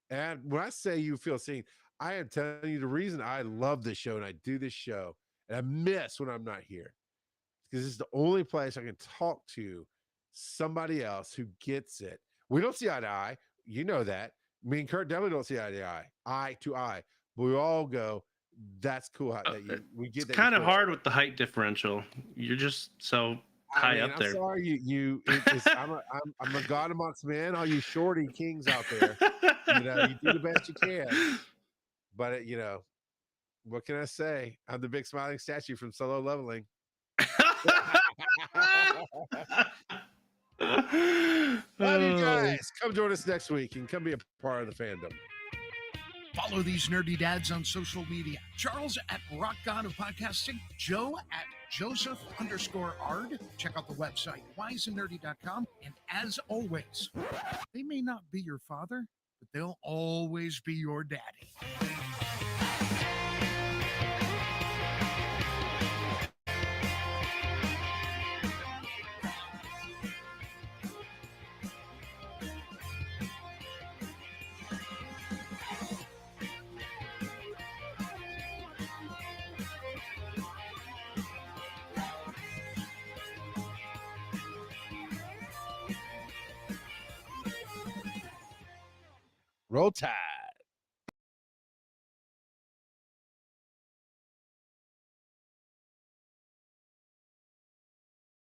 And when I say you feel seen, I am telling you the reason I love this show and I do this show and I miss when I'm not here, because it's the only place I can talk to somebody else who gets it. We don't see eye to eye. You know that. Me and Kurt definitely don't see eye to eye. But we all go, that's cool that we get It's that. kind of hard with the height differential. You're just so high up there. I'm sorry, I'm a god amongst men. All you shorty kings out there, you do the best you can. But what can I say? I'm the big smiling statue from Solo Leveling. Love you guys. Come join us next week and come be a part of the fandom. Follow these nerdy dads on social media. Charles at Rock God of Podcasting, Joe at Joseph_Ard. Check out the website, wiseandnerdy.com. And as always, they may not be your father, but they'll always be your daddy. Roll Tide.